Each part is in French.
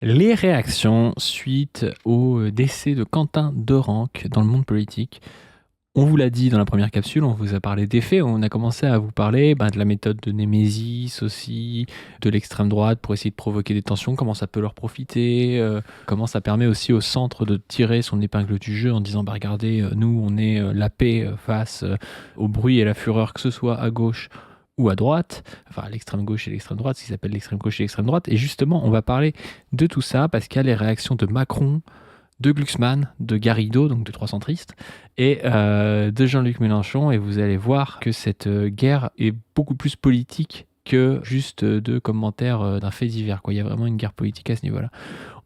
Les réactions suite au décès de Quentin Dorenc dans le monde politique. On vous l'a dit dans la première capsule, on vous a parlé des faits, on a commencé à vous parler de la méthode de Némésis aussi, de l'extrême droite pour essayer de provoquer des tensions, comment ça peut leur profiter, comment ça permet aussi au centre de tirer son épingle du jeu en disant regardez, nous on est la paix face au bruit et la fureur, que ce soit à gauche ou à droite, enfin à l'extrême gauche et l'extrême droite, ce qui s'appelle l'extrême gauche et l'extrême droite. Et justement, on va parler de tout ça parce qu'il y a les réactions de Macron, de Glucksmann, de Garrido, donc de trois centristes, et de Jean-Luc Mélenchon. Et vous allez voir que cette guerre est beaucoup plus politique que juste deux commentaires d'un fait divers, quoi. Il y a vraiment une guerre politique à ce niveau-là.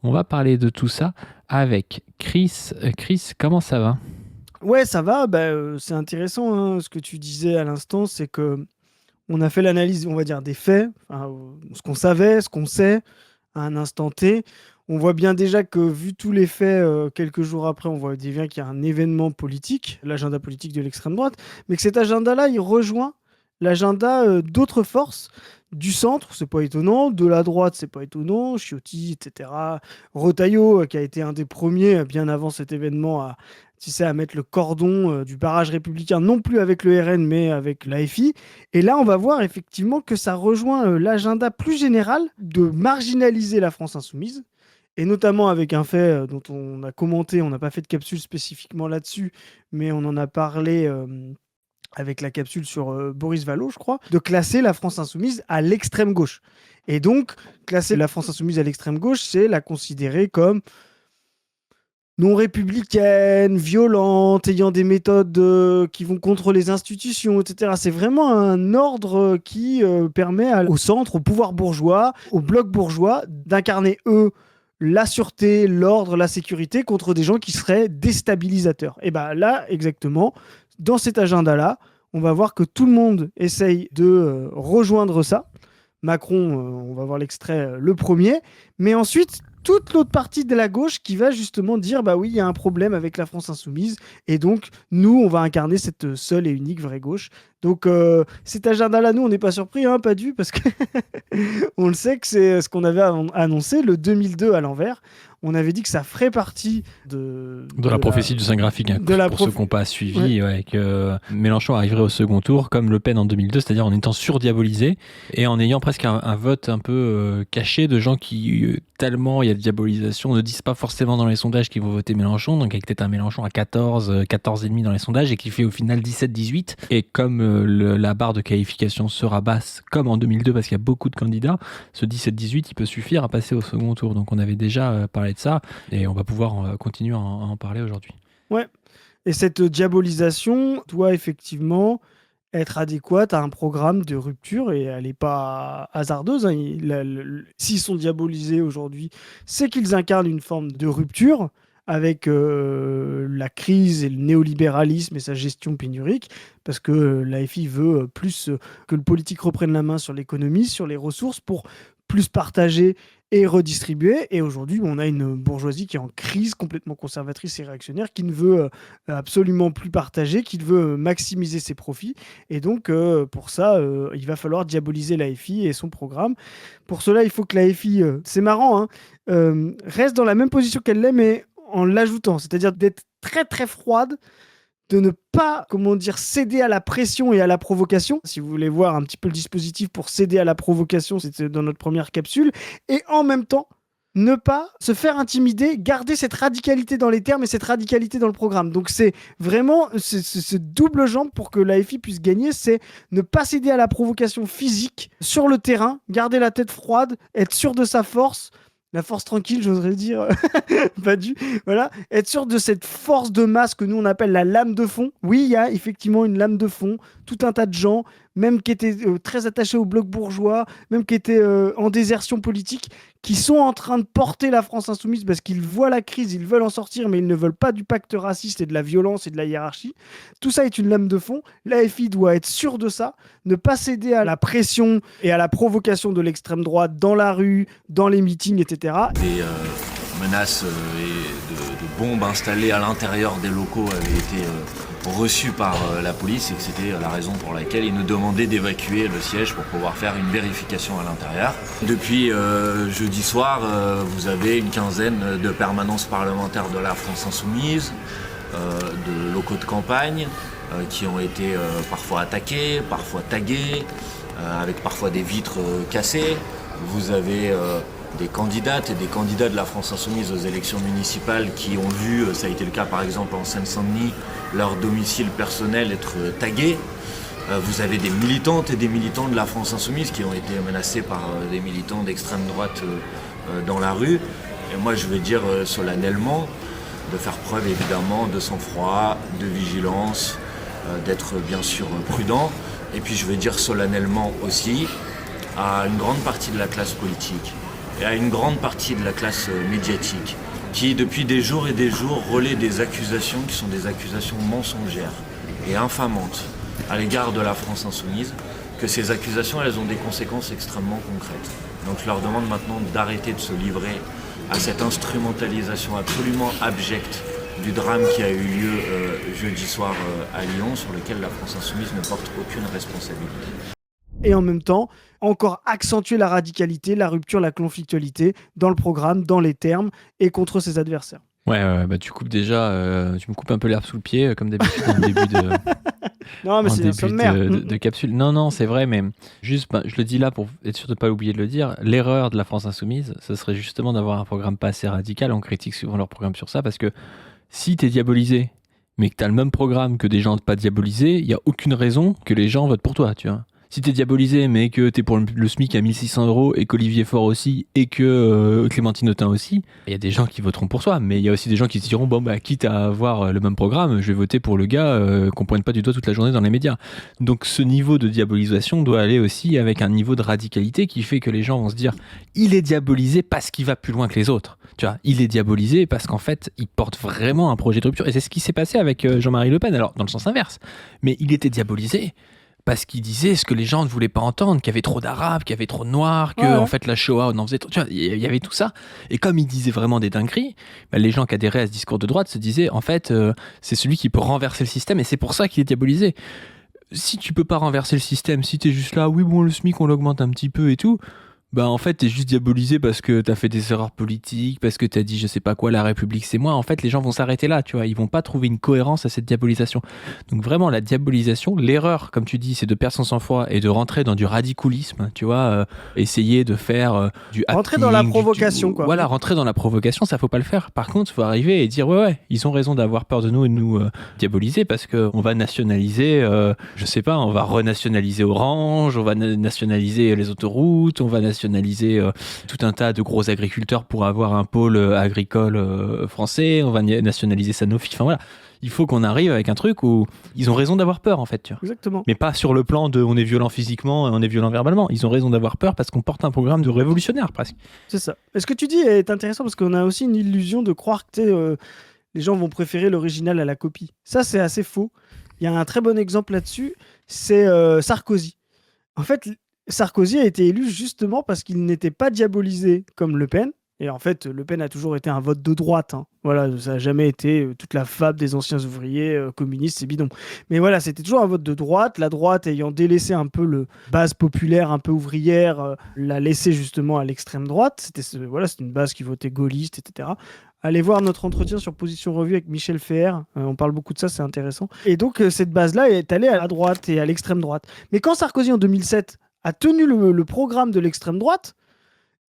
On va parler de tout ça avec Chris. Chris, comment ça va? Ouais, ça va. C'est intéressant, hein, ce que tu disais à l'instant, c'est que on a fait l'analyse, on va dire, des faits, enfin, ce qu'on savait, ce qu'on sait à un instant T. On voit bien déjà que, vu tous les faits, quelques jours après, on voit bien qu'il y a un événement politique, l'agenda politique de l'extrême droite, mais que cet agenda-là, il rejoint l'agenda d'autres forces du centre, c'est pas étonnant, de la droite, c'est pas étonnant, Ciotti, etc. Retailleau, qui a été un des premiers, bien avant cet événement, à mettre le cordon du barrage républicain, non plus avec le RN, mais avec l'AFI. Et là, on va voir effectivement que ça rejoint l'agenda plus général de marginaliser la France insoumise, et notamment avec un fait dont on a commenté, on n'a pas fait de capsule spécifiquement là-dessus, mais on en a parlé avec la capsule sur Boris Vallaud, je crois, de classer la France insoumise à l'extrême gauche. Et donc, classer la France insoumise à l'extrême gauche, c'est la considérer comme non républicaine, violente, ayant des méthodes qui vont contre les institutions, etc. C'est vraiment un ordre qui permet au centre, au pouvoir bourgeois, au bloc bourgeois, d'incarner, eux, la sûreté, l'ordre, la sécurité contre des gens qui seraient déstabilisateurs. Et bien là, exactement, dans cet agenda-là, on va voir que tout le monde essaye de rejoindre ça. Macron, on va voir l'extrait le premier, mais ensuite toute l'autre partie de la gauche qui va justement dire bah oui, il y a un problème avec la France insoumise, et donc nous, on va incarner cette seule et unique vraie gauche. Donc cet agenda-là, nous, on n'est pas surpris, hein, pas du, parce que on le sait que c'est ce qu'on avait annoncé, le 2002 à l'envers. On avait dit que ça ferait partie De la prophétie du Saint-Graphique, hein, de la pour ceux prof... qui n'ont pas Ouais. suivi, ouais, que Mélenchon arriverait au second tour comme Le Pen en 2002, c'est-à-dire en étant surdiabolisé et en ayant presque un vote un peu caché de gens qui, tellement il y a de diabolisation, ne disent pas forcément dans les sondages qu'ils vont voter Mélenchon, donc avec peut-être un Mélenchon à 14, 14,5 dans les sondages et qui fait au final 17-18. Et comme la barre de qualification sera basse, comme en 2002, parce qu'il y a beaucoup de candidats, ce 17-18, il peut suffire à passer au second tour. Donc on avait déjà parlé de ça. Et on va pouvoir continuer à en parler aujourd'hui. Ouais. Et cette diabolisation doit effectivement être adéquate à un programme de rupture, et elle n'est pas hasardeuse, hein. S'ils sont diabolisés aujourd'hui, c'est qu'ils incarnent une forme de rupture avec la crise et le néolibéralisme et sa gestion pénurique, parce que l'AFI veut plus que le politique reprenne la main sur l'économie, sur les ressources, pour plus partager et redistribuer. Et aujourd'hui, on a une bourgeoisie qui est en crise, complètement conservatrice et réactionnaire, qui ne veut absolument plus partager, qui veut maximiser ses profits. Et donc, pour ça, il va falloir diaboliser l'AFI et son programme. Pour cela, il faut que l'AFI, c'est marrant, hein, reste dans la même position qu'elle l'est, mais en l'ajoutant, c'est-à-dire d'être très très froide, de ne pas, comment dire, céder à la pression et à la provocation. Si vous voulez voir un petit peu le dispositif pour céder à la provocation, c'était dans notre première capsule. Et en même temps, ne pas se faire intimider, garder cette radicalité dans les termes et cette radicalité dans le programme. Donc c'est vraiment ce double jambe pour que l'AFI puisse gagner, c'est ne pas céder à la provocation physique sur le terrain, garder la tête froide, être sûr de sa force, la force tranquille, j'oserais dire, pas du, voilà, être sûr de cette force de masse que nous on appelle la lame de fond. Oui, il y a effectivement une lame de fond, tout un tas de gens, même qui étaient très attachés au bloc bourgeois, même qui étaient en désertion politique, qui sont en train de porter la France insoumise parce qu'ils voient la crise, ils veulent en sortir, mais ils ne veulent pas du pacte raciste et de la violence et de la hiérarchie. Tout ça est une lame de fond. L'AFI doit être sûr de ça, ne pas céder à la pression et à la provocation de l'extrême droite dans la rue, dans les meetings, etc. menaces et de bombes installées à l'intérieur des locaux avaient été reçues par la police et que c'était la raison pour laquelle ils nous demandaient d'évacuer le siège pour pouvoir faire une vérification à l'intérieur. Depuis jeudi soir, vous avez une quinzaine de permanences parlementaires de la France Insoumise, de locaux de campagne qui ont été parfois attaqués, parfois tagués, avec parfois des vitres cassées. Vous avez des candidates et des candidats de la France Insoumise aux élections municipales qui ont vu, ça a été le cas par exemple en Seine-Saint-Denis, leur domicile personnel être tagué. Vous avez des militantes et des militants de la France Insoumise qui ont été menacés par des militants d'extrême droite dans la rue. Et moi je vais dire solennellement de faire preuve évidemment de sang-froid, de vigilance, d'être bien sûr prudent. Et puis je vais dire solennellement aussi à une grande partie de la classe politique et à une grande partie de la classe médiatique qui depuis des jours et des jours relaient des accusations qui sont des accusations mensongères et infamantes à l'égard de la France Insoumise, que ces accusations elles ont des conséquences extrêmement concrètes. Donc je leur demande maintenant d'arrêter de se livrer à cette instrumentalisation absolument abjecte du drame qui a eu lieu jeudi soir à Lyon, sur lequel la France Insoumise ne porte aucune responsabilité. Et en même temps, encore accentuer la radicalité, la rupture, la conflictualité dans le programme, dans les termes et contre ses adversaires. Ouais, bah tu coupes déjà, tu me coupes un peu l'herbe sous le pied, comme d'habitude en début de, Non, mais en c'est un début sommaire. de capsule. Non, c'est vrai, mais juste, je le dis là pour être sûr de ne pas oublier de le dire, l'erreur de la France Insoumise, ce serait justement d'avoir un programme pas assez radical. On critique souvent leur programme sur ça, parce que si t'es diabolisé, mais que t'as le même programme que des gens pas diabolisés, il n'y a aucune raison que les gens votent pour toi, tu vois. Si t'es diabolisé, mais que t'es pour le SMIC à 1600 €, et qu'Olivier Faure aussi, et que Clémentine Autain aussi, il y a des gens qui voteront pour toi, mais il y a aussi des gens qui se diront, bon, bah, quitte à avoir le même programme, je vais voter pour le gars qu'on pointe pas du doigt toute la journée dans les médias. Donc ce niveau de diabolisation doit aller aussi avec un niveau de radicalité qui fait que les gens vont se dire, il est diabolisé parce qu'il va plus loin que les autres. Tu vois, il est diabolisé parce qu'en fait, il porte vraiment un projet de rupture. Et c'est ce qui s'est passé avec Jean-Marie Le Pen, alors dans le sens inverse. Mais il était diabolisé parce qu'il disait ce que les gens ne voulaient pas entendre, qu'il y avait trop d'arabes, qu'il y avait trop de noirs, que en fait la Shoah on en faisait trop. Tu vois, il y avait tout ça. Et comme il disait vraiment des dingueries, bah, les gens qui adhéraient à ce discours de droite se disaient en fait c'est celui qui peut renverser le système et c'est pour ça qu'il est diabolisé. Si tu peux pas renverser le système, si t'es juste là, oui bon le SMIC on l'augmente un petit peu et tout, bah en fait t'es juste diabolisé parce que t'as fait des erreurs politiques, parce que t'as dit je sais pas quoi, la République c'est moi. En fait les gens vont s'arrêter là, tu vois, ils vont pas trouver une cohérence à cette diabolisation. Donc vraiment la diabolisation, l'erreur comme tu dis c'est de perdre son sang-froid et de rentrer dans du radicalisme, tu vois, essayer de faire du Rentrer acting, dans la provocation, quoi. Voilà, rentrer dans la provocation, ça faut pas le faire. Par contre faut arriver et dire ouais ils ont raison d'avoir peur de nous et de nous diaboliser parce que on va nationaliser, je sais pas, on va renationaliser Orange, on va nationaliser les autoroutes, on va nationaliser tout un tas de gros agriculteurs pour avoir un pôle agricole français, on va nationaliser Sanofi, enfin voilà. Il faut qu'on arrive avec un truc où ils ont raison d'avoir peur en fait, tu vois. Exactement. Mais pas sur le plan de on est violent physiquement et on est violent verbalement. Ils ont raison d'avoir peur parce qu'on porte un programme de révolutionnaire presque. C'est ça. Et ce que tu dis est intéressant parce qu'on a aussi une illusion de croire que les gens vont préférer l'original à la copie. Ça, c'est assez faux. Il y a un très bon exemple là-dessus, c'est Sarkozy. En fait, Sarkozy a été élu justement parce qu'il n'était pas diabolisé comme Le Pen. Et en fait, Le Pen a toujours été un vote de droite. Hein. Voilà, ça n'a jamais été toute la fable des anciens ouvriers communistes, c'est bidon. Mais voilà, c'était toujours un vote de droite. La droite ayant délaissé un peu le base populaire, un peu ouvrière, l'a laissé justement à l'extrême droite. C'était une base qui votait gaulliste, etc. Allez voir notre entretien sur Position Revue avec Michel Feher. On parle beaucoup de ça, c'est intéressant. Et donc, cette base-là est allée à la droite et à l'extrême droite. Mais quand Sarkozy, en 2007, a tenu le programme de l'extrême droite,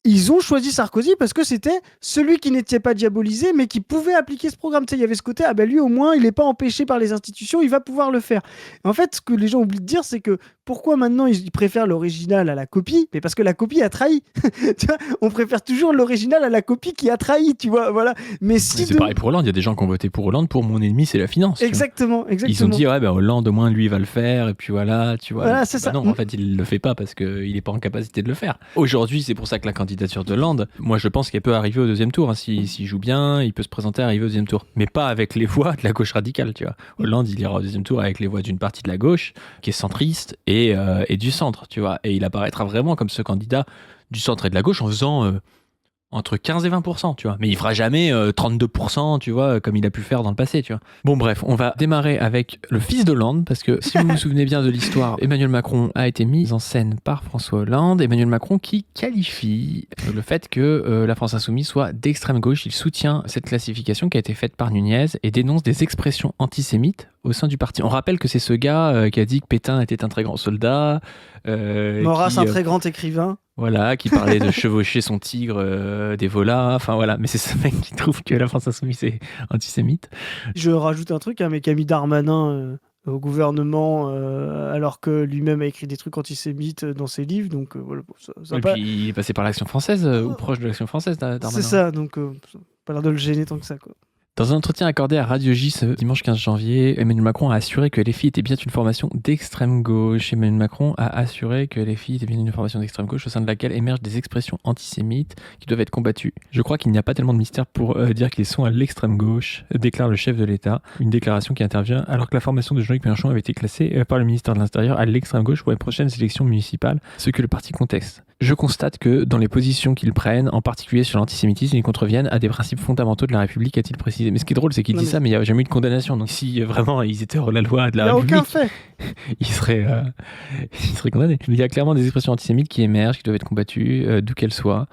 ils ont choisi Sarkozy parce que c'était celui qui n'était pas diabolisé, mais qui pouvait appliquer ce programme. Tu sais, il y avait ce côté, ah ben lui au moins, il n'est pas empêché par les institutions, il va pouvoir le faire. En fait, ce que les gens oublient de dire, c'est que pourquoi maintenant ils préfèrent l'original à la copie? Mais parce que la copie a trahi. Tu vois, on préfère toujours l'original à la copie qui a trahi, tu vois, voilà. Mais si c'est pareil pour Hollande, il y a des gens qui ont voté pour Hollande pour mon ennemi, c'est la finance. Exactement. Ils ont dit, ouais, bah, Hollande, au moins, lui, il va le faire, et puis voilà, tu vois. Voilà, c'est ça. Non, en fait, il le fait pas parce qu'il n'est pas en capacité de le faire. Aujourd'hui, c'est pour ça que la candidature de Hollande, moi, je pense qu'elle peut arriver au deuxième tour. Hein. S'il joue bien, il peut se présenter, arriver au deuxième tour. Mais pas avec les voix de la gauche radicale, tu vois. Hollande, il ira au deuxième tour avec les voix d'une partie de la gauche, qui est centriste, et du centre, tu vois. Et il apparaîtra vraiment comme ce candidat du centre et de la gauche en faisant entre 15 et 20%, tu vois. Mais il fera jamais 32%, tu vois, comme il a pu faire dans le passé, tu vois. Bon, bref, on va démarrer avec le fils d'Hollande, parce que si vous vous souvenez bien de l'histoire, Emmanuel Macron a été mis en scène par François Hollande. Emmanuel Macron qui qualifie le fait que la France Insoumise soit d'extrême gauche. Il soutient cette classification qui a été faite par Nunez et dénonce des expressions antisémites au sein du parti. On rappelle que c'est ce gars qui a dit que Pétain était un très grand soldat. Maurras, un très grand écrivain. Voilà, qui parlait de chevaucher son tigre des volats. Enfin voilà, mais c'est ce mec qui trouve que la France Insoumise est antisémite. Je rajoute un truc, mais qui a mis Darmanin au gouvernement alors que lui-même a écrit des trucs antisémites dans ses livres. Donc voilà, ça Et pas... puis il est passé par l'Action française, ou proche de l'Action française, Darmanin. C'est ça, donc ça n'a pas l'air de le gêner tant que ça, quoi. Dans un entretien accordé à Radio J ce dimanche 15 janvier, Emmanuel Macron a assuré que LFI était bien une formation d'extrême gauche. Emmanuel Macron a assuré que LFI était bien une formation d'extrême gauche au sein de laquelle émergent des expressions antisémites qui doivent être combattues. Je crois qu'il n'y a pas tellement de mystère pour dire qu'ils sont à l'extrême gauche, déclare le chef de l'État. Une déclaration qui intervient alors que la formation de Jean-Luc Mélenchon avait été classée par le ministère de l'Intérieur à l'extrême gauche pour les prochaines élections municipales, ce que le parti conteste. Je constate que dans les positions qu'ils prennent, en particulier sur l'antisémitisme, ils contreviennent à des principes fondamentaux de la République, a-t-il précisé. Mais ce qui est drôle, c'est qu'il dit ça, mais il n'y a jamais eu de condamnation. Donc si vraiment ils étaient hors la loi de la République, aucun fait. ils seraient condamnés. Il y a clairement des expressions antisémites qui émergent, qui doivent être combattues, d'où qu'elles soient.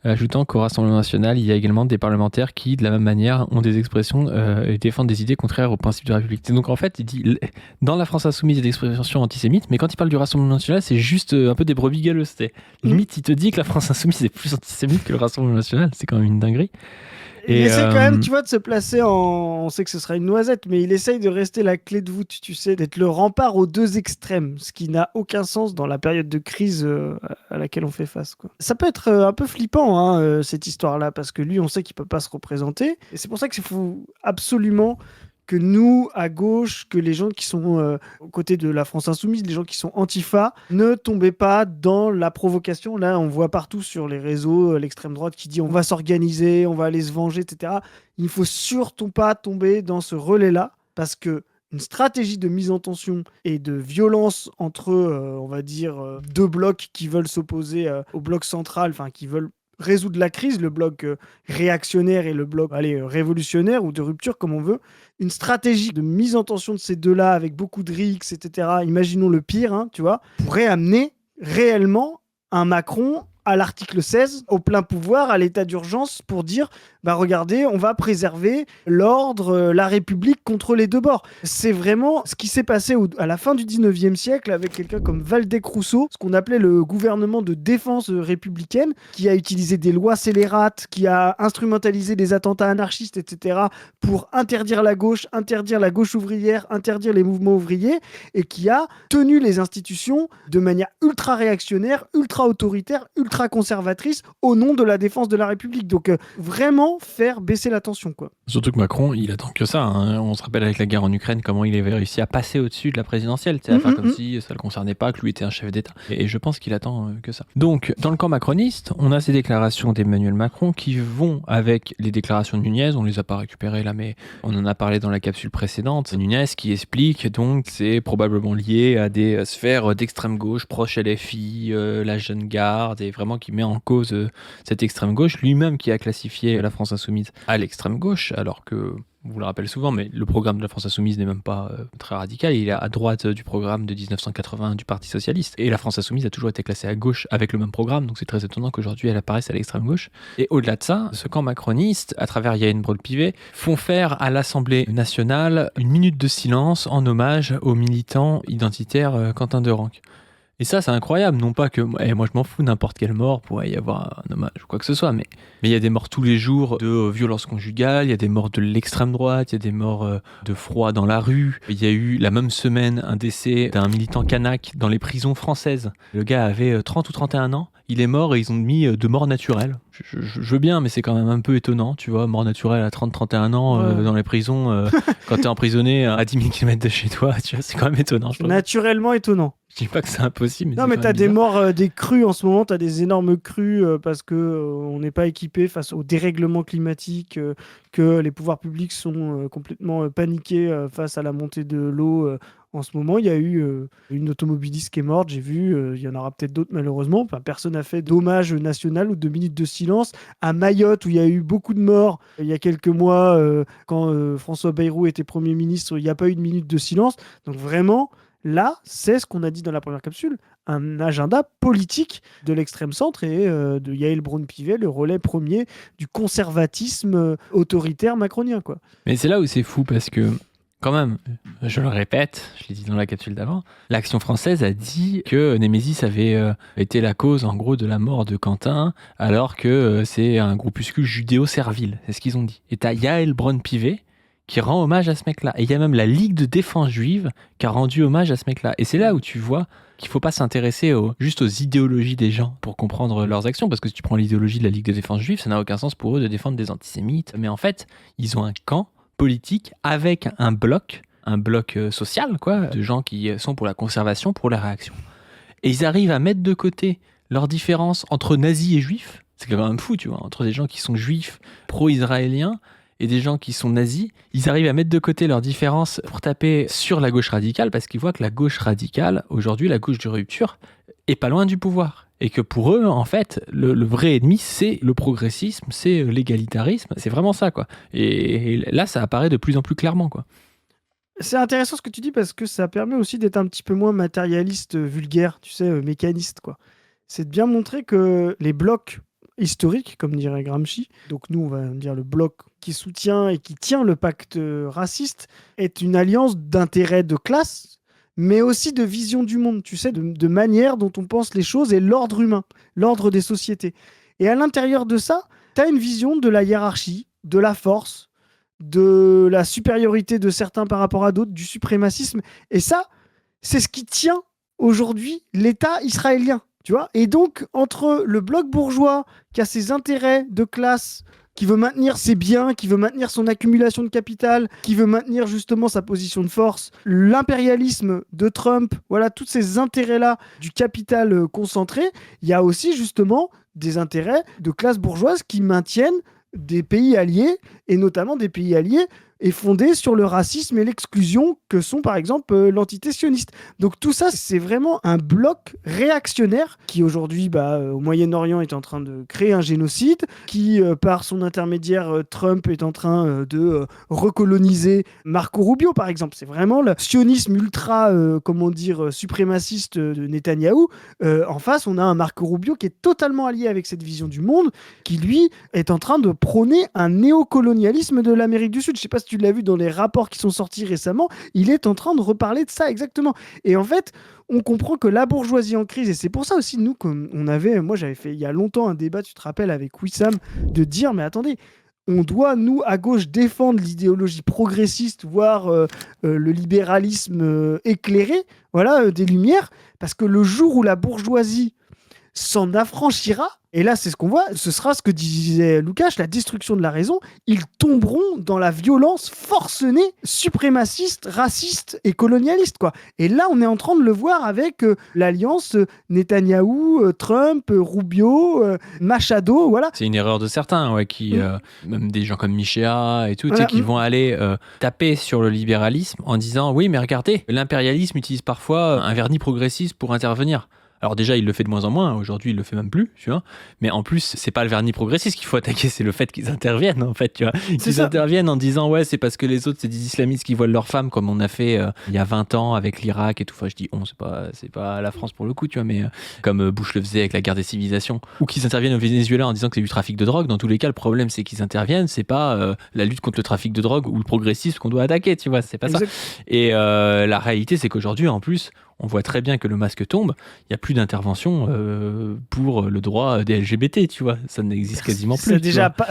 Ajoutant qu'au Rassemblement national, il y a également des parlementaires qui, de la même manière, ont des expressions et défendent des idées contraires aux principes de la République. Et donc en fait, il dit, dans la France insoumise, il y a des expressions antisémites, mais quand il parle du Rassemblement national, c'est juste un peu des brebis galeuses. Limite, il te dit que la France insoumise est plus antisémite que le Rassemblement national. C'est quand même une dinguerie. Il essaie quand même, tu vois, de se placer on sait que ce sera une noisette, mais il essaye de rester la clé de voûte, tu sais, d'être le rempart aux deux extrêmes, ce qui n'a aucun sens dans la période de crise à laquelle on fait face, quoi. Ça peut être un peu flippant, cette histoire-là, parce que lui, on sait qu'il peut pas se représenter, et c'est pour ça qu'il faut absolument que nous, à gauche, que les gens qui sont aux côtés de la France Insoumise, les gens qui sont antifa, ne tombez pas dans la provocation. Là, on voit partout sur les réseaux l'extrême droite qui dit on va s'organiser, on va aller se venger, etc. Il ne faut surtout pas tomber dans ce relais-là, parce que une stratégie de mise en tension et de violence entre, on va dire, deux blocs qui veulent s'opposer au bloc central, enfin qui veulent résoudre la crise, le bloc réactionnaire et le bloc révolutionnaire ou de rupture comme on veut, une stratégie de mise en tension de ces deux-là avec beaucoup de rixes, etc., imaginons le pire, tu vois, pourrait amener réellement un Macron à l'article 16, au plein pouvoir, à l'état d'urgence, pour dire regardez, on va préserver l'ordre, la République contre les deux bords. C'est vraiment ce qui s'est passé à la fin du 19e siècle avec quelqu'un comme Waldeck-Rousseau, ce qu'on appelait le gouvernement de défense républicaine, qui a utilisé des lois scélérates, qui a instrumentalisé des attentats anarchistes, etc., pour interdire la gauche ouvrière, interdire les mouvements ouvriers, et qui a tenu les institutions de manière ultra réactionnaire, ultra autoritaire, ultra conservatrice, au nom de la défense de la République. Donc vraiment faire baisser la tension, quoi. Surtout que Macron, il attend que ça. On se rappelle avec la guerre en Ukraine comment il avait réussi à passer au-dessus de la présidentielle, à faire comme si ça ne le concernait pas, que lui était un chef d'État. Et je pense qu'il attend que ça. Donc, dans le camp macroniste, on a ces déclarations d'Emmanuel Macron qui vont avec les déclarations de Nunez. On les a pas récupérées là, mais on en a parlé dans la capsule précédente. C'est Nunez qui explique donc c'est probablement lié à des sphères d'extrême gauche, proche LFI, la jeune garde, et vraiment qui met en cause cette extrême gauche, lui-même qui a classifié la France Insoumise à l'extrême gauche, alors que, on vous le rappelle souvent, mais le programme de la France Insoumise n'est même pas très radical, il est à droite du programme de 1980 du Parti Socialiste, et la France Insoumise a toujours été classée à gauche avec le même programme, donc c'est très étonnant qu'aujourd'hui elle apparaisse à l'extrême gauche. Et au-delà de ça, ce camp macroniste, à travers Yael Braun-Pivet, font faire à l'Assemblée nationale une minute de silence en hommage au militant identitaire Quentin Derenque. Et ça, c'est incroyable, non pas que... moi, je m'en fous, n'importe quelle mort pourrait y avoir un hommage ou quoi que ce soit, mais il y a des morts tous les jours de violences conjugales, il y a des morts de l'extrême droite, il y a des morts de froid dans la rue. Il y a eu la même semaine un décès d'un militant kanak dans les prisons françaises. Le gars avait 30 ou 31 ans, il est mort et ils ont mis de mort naturelle. Je veux bien, mais c'est quand même un peu étonnant, tu vois, mort naturelle à 30-31 ans dans les prisons, quand t'es emprisonné à 10 000 km de chez toi, tu vois, c'est quand même étonnant. Je trouve. Naturellement étonnant. Je dis pas que c'est impossible. Mais non, mais t'as des morts, des crues en ce moment, t'as des énormes crues parce que on n'est pas équipé face au dérèglement climatique, que les pouvoirs publics sont complètement paniqués face à la montée de l'eau En ce moment, il y a eu une automobiliste qui est morte, j'ai vu, il y en aura peut-être d'autres malheureusement. Enfin, personne n'a fait d'hommage national ou de minutes de silence. À Mayotte, où il y a eu beaucoup de morts il y a quelques mois, quand François Bayrou était Premier ministre, il n'y a pas eu de minute de silence. Donc vraiment, là, c'est ce qu'on a dit dans la première capsule, un agenda politique de l'extrême centre et de Yael Braun-Pivet, le relais premier du conservatisme autoritaire macronien, quoi. Mais c'est là où c'est fou parce que, quand même, je le répète, je l'ai dit dans la capsule d'avant, l'Action française a dit que Némésis avait été la cause, en gros, de la mort de Quentin, alors que c'est un groupuscule judéo-servile. C'est ce qu'ils ont dit. Et t'as Yael Braun-Pivet qui rend hommage à ce mec-là. Et il y a même la Ligue de défense juive qui a rendu hommage à ce mec-là. Et c'est là où tu vois qu'il ne faut pas s'intéresser juste aux idéologies des gens pour comprendre leurs actions, parce que si tu prends l'idéologie de la Ligue de défense juive, ça n'a aucun sens pour eux de défendre des antisémites. Mais en fait, ils ont un camp politique avec un bloc social, quoi, de gens qui sont pour la conservation, pour la réaction. Et ils arrivent à mettre de côté leurs différences entre nazis et juifs. C'est quand même fou, tu vois, entre des gens qui sont juifs, pro-israéliens, et des gens qui sont nazis, ils arrivent à mettre de côté leurs différences pour taper sur la gauche radicale, parce qu'ils voient que la gauche radicale, aujourd'hui, la gauche de rupture, est pas loin du pouvoir. Et que pour eux, en fait, le vrai ennemi, c'est le progressisme, c'est l'égalitarisme, c'est vraiment ça, quoi. Et là, ça apparaît de plus en plus clairement, quoi. C'est intéressant ce que tu dis parce que ça permet aussi d'être un petit peu moins matérialiste, vulgaire, tu sais, mécaniste, quoi. C'est de bien montrer que les blocs historiques, comme dirait Gramsci, donc nous on va dire le bloc qui soutient et qui tient le pacte raciste, est une alliance d'intérêts de classe, mais aussi de vision du monde, tu sais, de manière dont on pense les choses et l'ordre humain, l'ordre des sociétés. Et à l'intérieur de ça, tu as une vision de la hiérarchie, de la force, de la supériorité de certains par rapport à d'autres, du suprémacisme. Et ça, c'est ce qui tient aujourd'hui l'État israélien. Tu vois. Et donc, entre le bloc bourgeois qui a ses intérêts de classe, qui veut maintenir ses biens, qui veut maintenir son accumulation de capital, qui veut maintenir justement sa position de force, l'impérialisme de Trump, voilà, tous ces intérêts-là du capital concentré, il y a aussi justement des intérêts de classe bourgeoise qui maintiennent des pays alliés, et notamment des pays alliés est fondé sur le racisme et l'exclusion que sont par exemple l'entité sioniste. Donc tout ça, c'est vraiment un bloc réactionnaire qui aujourd'hui au Moyen-Orient est en train de créer un génocide, qui par son intermédiaire Trump est en train de recoloniser Marco Rubio par exemple. C'est vraiment le sionisme ultra, suprémaciste de Netanyahou. En face, on a un Marco Rubio qui est totalement allié avec cette vision du monde, qui lui est en train de prôner un néocolonialisme de l'Amérique du Sud. Je sais pas si tu l'as vu dans les rapports qui sont sortis récemment, il est en train de reparler de ça exactement. Et en fait, on comprend que la bourgeoisie en crise, et c'est pour ça aussi, nous, moi j'avais fait il y a longtemps un débat, tu te rappelles, avec Wissam, de dire, mais attendez, on doit, nous, à gauche, défendre l'idéologie progressiste, voire le libéralisme éclairé, voilà, des Lumières, parce que le jour où la bourgeoisie s'en affranchira, et là c'est ce qu'on voit, ce sera ce que disait Lukács, la destruction de la raison, ils tomberont dans la violence forcenée, suprémaciste, raciste et colonialiste, quoi. Et là on est en train de le voir avec l'alliance Netanyahou, Trump, Rubio, Machado, voilà. C'est une erreur de certains, ouais, qui, même des gens comme Michéa et tout, voilà, qui vont aller taper sur le libéralisme en disant oui mais regardez, l'impérialisme utilise parfois un vernis progressiste pour intervenir. Alors déjà, il le fait de moins en moins. Aujourd'hui, il le fait même plus, tu vois. Mais en plus, c'est pas le vernis progressiste qu'il faut attaquer, c'est le fait qu'ils interviennent, en fait, tu vois. Qu'ils interviennent en disant, ouais, c'est parce que les autres, c'est des islamistes qui volent leurs femmes, comme on a fait il y a 20 ans avec l'Irak et tout. Enfin, je dis, c'est pas la France pour le coup, tu vois, mais comme Bush le faisait avec la guerre des civilisations. Ou qu'ils interviennent au Venezuela en disant que c'est du trafic de drogue. Dans tous les cas, le problème, c'est qu'ils interviennent. C'est pas la lutte contre le trafic de drogue ou le progressisme qu'on doit attaquer, tu vois. C'est pas ça. Et la réalité, c'est qu'aujourd'hui, en plus, on voit très bien que le masque tombe, il n'y a plus d'intervention pour le droit des LGBT, tu vois. Ça n'existe quasiment plus.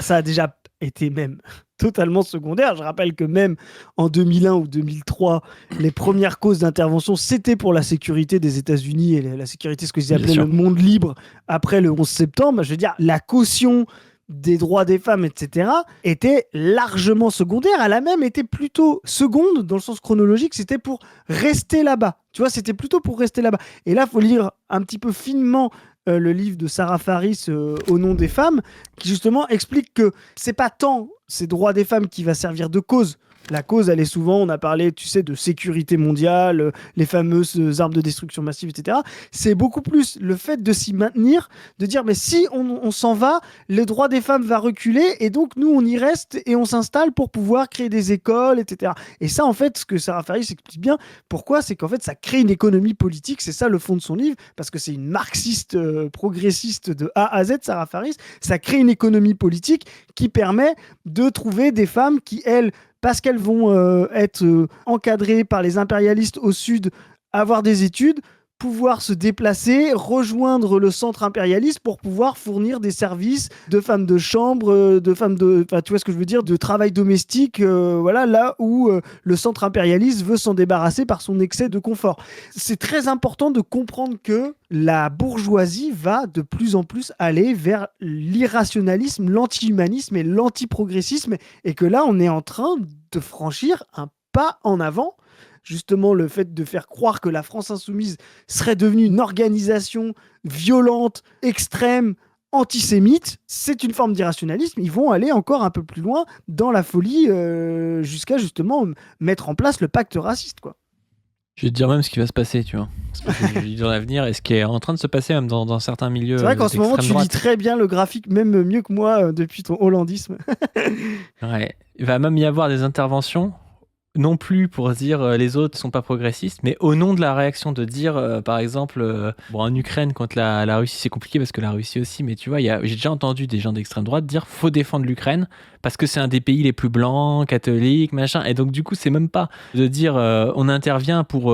Ça a déjà été même totalement secondaire. Je rappelle que même en 2001 ou 2003, les premières causes d'intervention, c'était pour la sécurité des États-Unis et la sécurité, ce que ils appelaient le monde libre après le 11 septembre. Je veux dire, la caution des droits des femmes, etc., était largement secondaire. Elle a même été plutôt seconde, dans le sens chronologique, c'était pour rester là-bas. Tu vois, c'était plutôt pour rester là-bas. Et là, il faut lire un petit peu finement le livre de Sarah Faris, Au nom des femmes, qui justement explique que c'est pas tant ces droits des femmes qui va servir de cause La cause, elle est souvent, on a parlé, tu sais, de sécurité mondiale, les fameuses armes de destruction massive, etc. C'est beaucoup plus le fait de s'y maintenir, de dire, mais si on s'en va, le droit des femmes va reculer, et donc nous, on y reste et on s'installe pour pouvoir créer des écoles, etc. Et ça, en fait, ce que Sarah Faris explique bien, pourquoi, c'est qu'en fait, ça crée une économie politique, c'est ça le fond de son livre, parce que c'est une marxiste progressiste de A à Z, Sarah Faris, ça crée une économie politique qui permet de trouver des femmes qui, elles, parce qu'elles vont être encadrées par les impérialistes au sud, avoir des études, pouvoir se déplacer, rejoindre le centre impérialiste pour pouvoir fournir des services de femmes de chambre, de femmes de, tu vois ce que je veux dire, de travail domestique, voilà, là où le centre impérialiste veut s'en débarrasser par son excès de confort. C'est très important de comprendre que la bourgeoisie va de plus en plus aller vers l'irrationalisme, l'anti-humanisme et l'anti-progressisme, et que là, on est en train de franchir un pas en avant. Justement, le fait de faire croire que la France insoumise serait devenue une organisation violente, extrême, antisémite, c'est une forme d'irrationalisme. Ils vont aller encore un peu plus loin dans la folie jusqu'à justement mettre en place le pacte raciste, quoi. Je vais te dire même ce qui va se passer, tu vois. Parce que je dis dans l'avenir, et ce qui est en train de se passer même dans certains milieux. C'est vrai qu'en ce moment, tu lis très bien le graphique, même mieux que moi depuis ton hollandisme. Ouais. Il va même y avoir des interventions, non plus pour dire les autres sont pas progressistes, mais au nom de la réaction, de dire par exemple, en Ukraine contre la Russie, c'est compliqué parce que la Russie aussi, mais tu vois, j'ai déjà entendu des gens d'extrême droite dire faut défendre l'Ukraine parce que c'est un des pays les plus blancs, catholiques, machin. Et donc du coup, c'est même pas de dire on intervient pour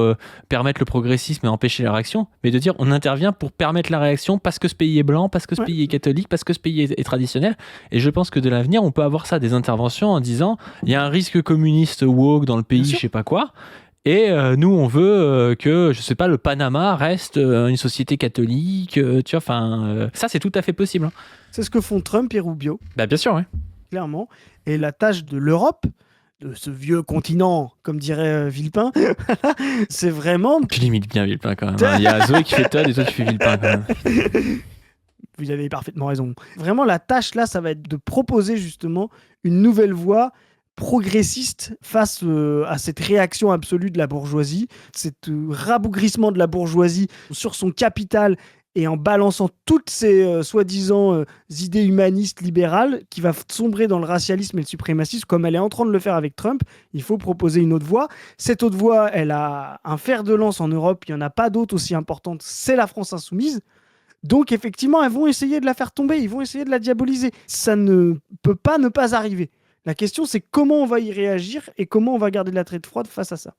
permettre le progressisme et empêcher la réaction, mais de dire on intervient pour permettre la réaction parce que ce pays est blanc, parce que ce pays est catholique, parce que ce pays est traditionnel. Et je pense que de l'avenir, on peut avoir ça, des interventions en disant il y a un risque communiste woke dans le pays, je sais pas quoi. Et nous, on veut que, je sais pas, le Panama reste une société catholique. Tu vois, enfin, ça, c'est tout à fait possible. Hein. C'est ce que font Trump et Rubio. Bah, bien sûr, oui. Clairement. Et la tâche de l'Europe, de ce vieux continent, comme dirait Villepin, c'est vraiment... Tu limites bien Villepin quand même. Hein. Il y a Zoé qui fait Todd et toi tu fais Villepin quand même. Vous avez parfaitement raison. Vraiment, la tâche là, ça va être de proposer justement une nouvelle voie progressiste face à cette réaction absolue de la bourgeoisie, cet rabougrissement de la bourgeoisie sur son capital et en balançant toutes ces soi-disant idées humanistes libérales qui va sombrer dans le racialisme et le suprémacisme comme elle est en train de le faire avec Trump. Il faut proposer une autre voie. Cette autre voie, elle a un fer de lance en Europe, il n'y en a pas d'autre aussi importante, c'est la France insoumise. Donc effectivement, elles vont essayer de la faire tomber, ils vont essayer de la diaboliser. Ça ne peut pas ne pas arriver. La question, c'est comment on va y réagir et comment on va garder de la tête froide face à ça.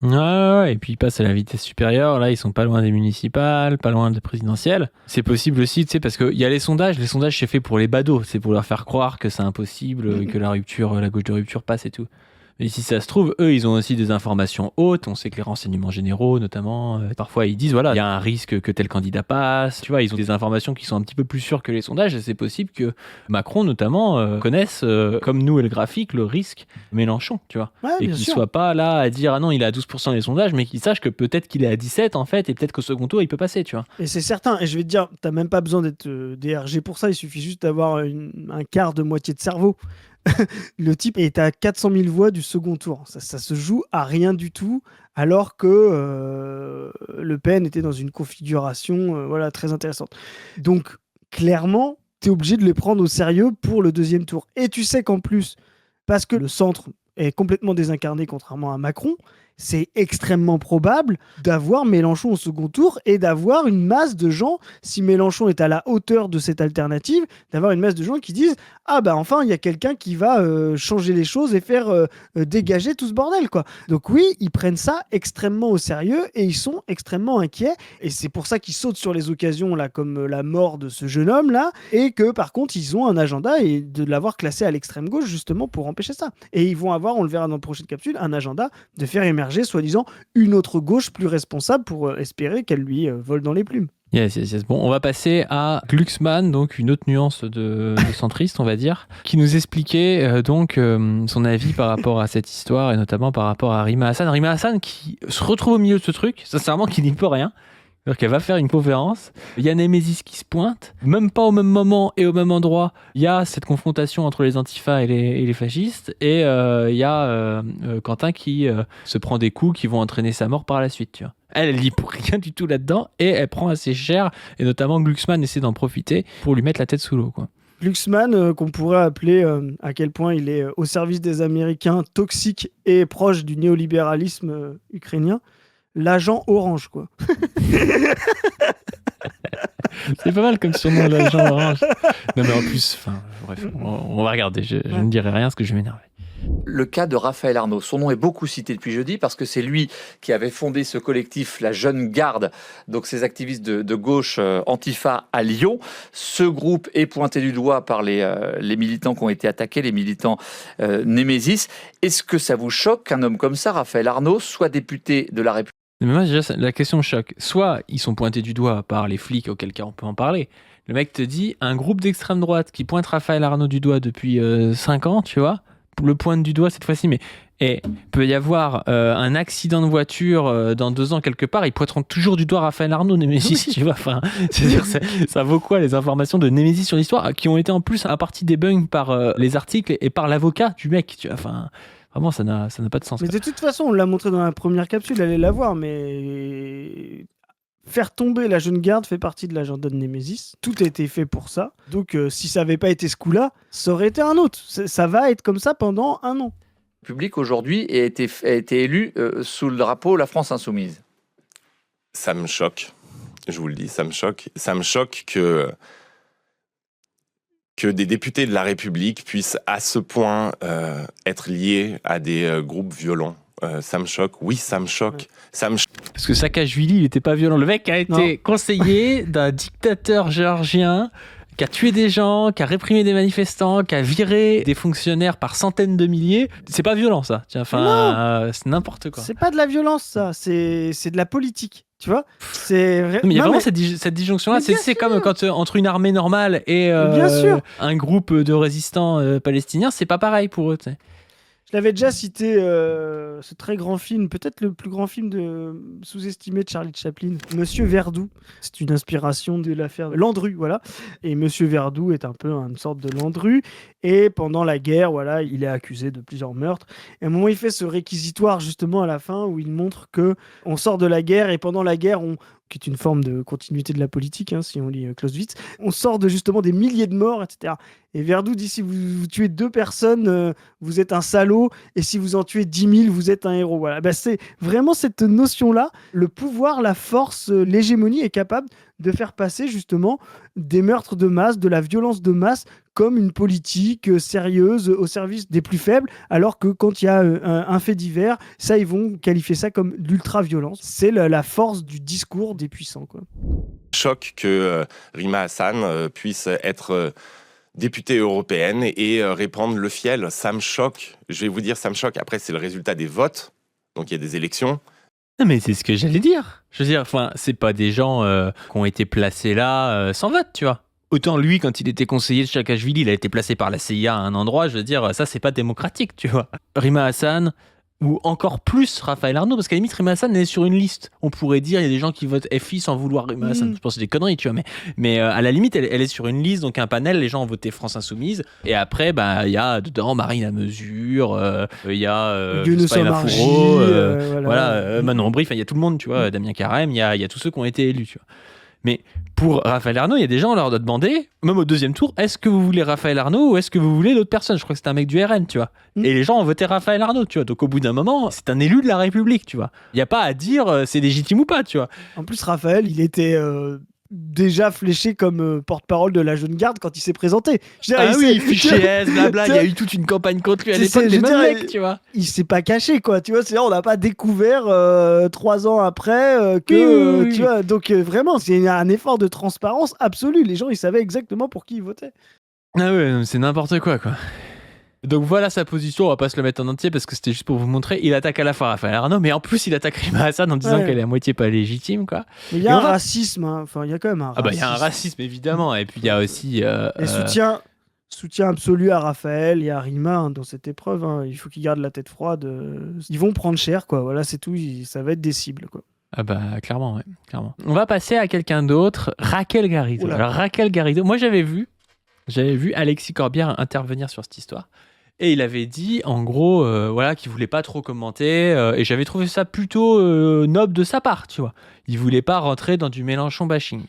Ouais, et puis ils passent à la vitesse supérieure. Là, ils sont pas loin des municipales, pas loin des présidentielles. C'est possible aussi, tu sais, parce qu'il y a les sondages. Les sondages, c'est fait pour les badauds. C'est pour leur faire croire que c'est impossible, que la gauche de rupture passe et tout. Mais si ça se trouve, eux, ils ont aussi des informations hautes. On sait que les renseignements généraux, notamment, parfois, ils disent, voilà, il y a un risque que tel candidat passe. Tu vois, ils ont des informations qui sont un petit peu plus sûres que les sondages. Et c'est possible que Macron, notamment, connaisse, comme nous et le graphique, le risque Mélenchon, tu vois. Ouais, et qu'il soit pas là à dire, ah non, il est à 12% des sondages, mais qu'il sache que peut-être qu'il est à 17, en fait, et peut-être qu'au second tour, il peut passer, tu vois. Et c'est certain. Et je vais te dire, t'as même pas besoin d'être DRG pour ça. Il suffit juste d'avoir un quart de moitié de cerveau. Le type est à 400 000 voix du second tour. Ça se joue à rien du tout, alors que Le Pen était dans une configuration voilà, très intéressante. Donc, clairement, tu es obligé de les prendre au sérieux pour le deuxième tour. Et tu sais qu'en plus, parce que le centre est complètement désincarné, contrairement à Macron, c'est extrêmement probable d'avoir Mélenchon au second tour et d'avoir une masse de gens, si Mélenchon est à la hauteur de cette alternative, d'avoir une masse de gens qui disent « Ah bah enfin, il y a quelqu'un qui va changer les choses et faire dégager tout ce bordel, quoi. » Donc oui, ils prennent ça extrêmement au sérieux et ils sont extrêmement inquiets. Et c'est pour ça qu'ils sautent sur les occasions, là, comme la mort de ce jeune homme-là, et que par contre, ils ont un agenda et de l'avoir classé à l'extrême gauche, justement, pour empêcher ça. Et ils vont avoir, on le verra dans la prochaine capsule, un agenda de faire émerger soi-disant une autre gauche plus responsable pour espérer qu'elle lui vole dans les plumes. Yes. Bon, on va passer à Glucksmann, donc une autre nuance de centriste, on va dire, qui nous expliquait son avis par rapport à cette histoire et notamment par rapport à Rima Hassan. Rima Hassan qui se retrouve au milieu de ce truc, sincèrement, qui n'y peut rien, C'est-à-dire qu'elle va faire une conférence, il y a Némésis qui se pointe, même pas au même moment et au même endroit, il y a cette confrontation entre les antifas et les fascistes, et il y a Quentin qui se prend des coups qui vont entraîner sa mort par la suite, tu vois. Elle dit pour rien du tout là-dedans, et elle prend assez cher, et notamment Glucksmann essaie d'en profiter pour lui mettre la tête sous l'eau, quoi. Glucksmann, qu'on pourrait appeler à quel point il est au service des Américains, toxique et proche du néolibéralisme ukrainien, l'agent orange, quoi. C'est pas mal comme surnom, l'agent orange. Non mais en plus, bref, on va regarder, je ne dirai rien parce que je vais m'énerver. Le cas de Raphaël Arnaud, son nom est beaucoup cité depuis jeudi parce que c'est lui qui avait fondé ce collectif, la Jeune Garde, donc ces activistes de gauche Antifa à Lyon. Ce groupe est pointé du doigt par les militants qui ont été attaqués, les militants Némésis. Est-ce que ça vous choque qu'un homme comme ça, Raphaël Arnaud, soit député de la République ? Mais moi, déjà, la question me choque. Soit ils sont pointés du doigt par les flics, auquel cas on peut en parler. Le mec te dit, un groupe d'extrême droite qui pointe Raphaël Arnaud du doigt depuis 5 ans, tu vois, le pointe du doigt cette fois-ci, mais peut y avoir un accident de voiture dans 2 ans quelque part, ils pointeront toujours du doigt Raphaël Arnaud, Némésis, tu vois. Enfin, c'est-à-dire, ça vaut quoi les informations de Némésis sur l'histoire, qui ont été en plus à partie débunkées par les articles et par l'avocat du mec, tu vois. Enfin, vraiment, ça n'a pas de sens. Mais de toute façon, on l'a montré dans la première capsule, allez la voir, mais faire tomber la Jeune Garde fait partie de l'agenda de Némésis. Tout a été fait pour ça. Donc, si ça n'avait pas été ce coup-là, ça aurait été un autre. Ça va être comme ça pendant 1 an. Le public aujourd'hui a été élu sous le drapeau La France Insoumise. Ça me choque. Je vous le dis, ça me choque. Ça me choque que des députés de la République puissent à ce point être liés à des groupes violents. Ça me choque. Oui, ça me choque. Parce que Saakashvili, il n'était pas violent. Le mec a été conseiller d'un dictateur géorgien qui a tué des gens, qui a réprimé des manifestants, qui a viré des fonctionnaires par centaines de milliers. C'est pas violent, ça. Enfin, c'est n'importe quoi. C'est pas de la violence, ça. C'est de la politique. Tu vois, mais il y a vraiment cette disjonction-là. C'est comme quand entre une armée normale et un groupe de résistants palestiniens, c'est pas pareil pour eux. T'sais. Je l'avais déjà cité, ce très grand film, peut-être le plus grand film sous-estimé de Charlie Chaplin, Monsieur Verdoux. C'est une inspiration de l'affaire Landru, voilà. Et Monsieur Verdoux est un peu une sorte de Landru. Et pendant la guerre, voilà, il est accusé de plusieurs meurtres. Et à un moment, il fait ce réquisitoire justement à la fin où il montre que on sort de la guerre et pendant la guerre, qui est une forme de continuité de la politique, si on lit Clausewitz, on sort de justement des milliers de morts, etc. Et Verdoux dit, si vous tuez 2 personnes, vous êtes un salaud, et si vous en tuez 10 000, vous êtes un héros. Voilà. C'est vraiment cette notion-là, le pouvoir, la force, l'hégémonie est capable de faire passer justement des meurtres de masse, de la violence de masse, comme une politique sérieuse au service des plus faibles, alors que quand il y a un fait divers, ça, ils vont qualifier ça comme l'ultra-violence. C'est la force du discours des puissants, quoi. Choque que Rima Hassan puisse être députée européenne et répandre le fiel. Ça me choque. Je vais vous dire, ça me choque. Après, c'est le résultat des votes. Donc, il y a des élections. Non, mais c'est ce que j'allais dire. Je veux dire, c'est pas des gens qui ont été placés là sans vote, tu vois. Autant lui, quand il était conseiller de Saakashvili, il a été placé par la CIA à un endroit, je veux dire, ça, c'est pas démocratique, tu vois. Rima Hassan, ou encore plus Raphaël Arnaud, parce qu'à la limite, Rima Hassan, elle est sur une liste. On pourrait dire, il y a des gens qui votent FI sans vouloir Rima Hassan. Je pense que c'est des conneries, tu vois, mais à la limite, elle est sur une liste, donc un panel, les gens ont voté France Insoumise, et après, il y a dedans Marine Lamesure, il y a Emma Fourreau, Manon Brie, il y a tout le monde, tu vois, Damien Carême, il y a tous ceux qui ont été élus, tu vois. Mais pour Raphaël Arnaud, il y a des gens, on leur a demandé, même au 2e tour, est-ce que vous voulez Raphaël Arnaud ou est-ce que vous voulez d'autres personnes ? Je crois que c'était un mec du RN, tu vois. Et les gens ont voté Raphaël Arnaud, tu vois. Donc au bout d'un moment, c'est un élu de la République, tu vois. Il n'y a pas à dire c'est légitime ou pas, tu vois. En plus, Raphaël, il était déjà fléché comme porte-parole de la Jeune Garde quand il s'est présenté. Fichier S, blabla, il y a eu toute une campagne contre lui à l'époque, des mêmes mecs, tu vois. Il s'est pas caché, quoi, tu vois, on n'a pas découvert 3 ans après que, tu vois, donc vraiment, c'est un effort de transparence absolu. Les gens, ils savaient exactement pour qui ils votaient. Ah ouais, c'est n'importe quoi. Donc voilà sa position, on va pas se le mettre en entier parce que c'était juste pour vous montrer, il attaque à la fois Raphaël Arnaud, mais en plus il attaque Rima Hassan en disant qu'elle est à moitié pas légitime, quoi. Mais il y a un racisme, il y a quand même un racisme. Il y a un racisme évidemment, et puis il y a aussi... Et soutien absolu à Raphaël et à Rima dans cette épreuve, il faut qu'ils gardent la tête froide, ils vont prendre cher, quoi, voilà, c'est tout, ça va être des cibles, quoi. Ah bah clairement, ouais, clairement. On va passer à quelqu'un d'autre, Raquel Garrido. Oula. Alors Raquel Garrido, moi j'avais vu Alexis Corbière intervenir sur cette histoire. Et il avait dit, en gros, voilà, qu'il voulait pas trop commenter. Et j'avais trouvé ça plutôt noble de sa part, tu vois. Il voulait pas rentrer dans du Mélenchon bashing.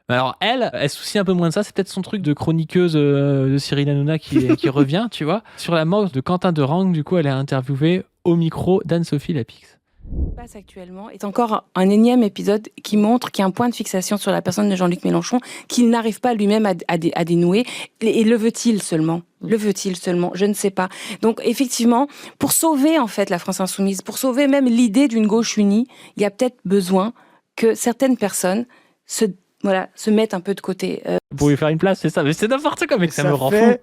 Alors elle soucie un peu moins de ça. C'est peut-être son truc de chroniqueuse de Cyril Hanouna qui revient, tu vois. Sur la mort de Quentin Durand, du coup, elle est interviewée au micro d'Anne-Sophie Lapix. Passe actuellement est encore un énième épisode qui montre qu'il y a un point de fixation sur la personne de Jean-Luc Mélenchon qu'il n'arrive pas lui-même à dénouer. Et le veut-il seulement ? Le veut-il seulement ? Je ne sais pas. Donc effectivement, pour sauver en fait la France insoumise, pour sauver même l'idée d'une gauche unie, il y a peut-être besoin que certaines personnes se mettent un peu de côté. Vous pouvez faire une place, c'est ça. Mais c'est n'importe quoi, mec, ça me rend fou.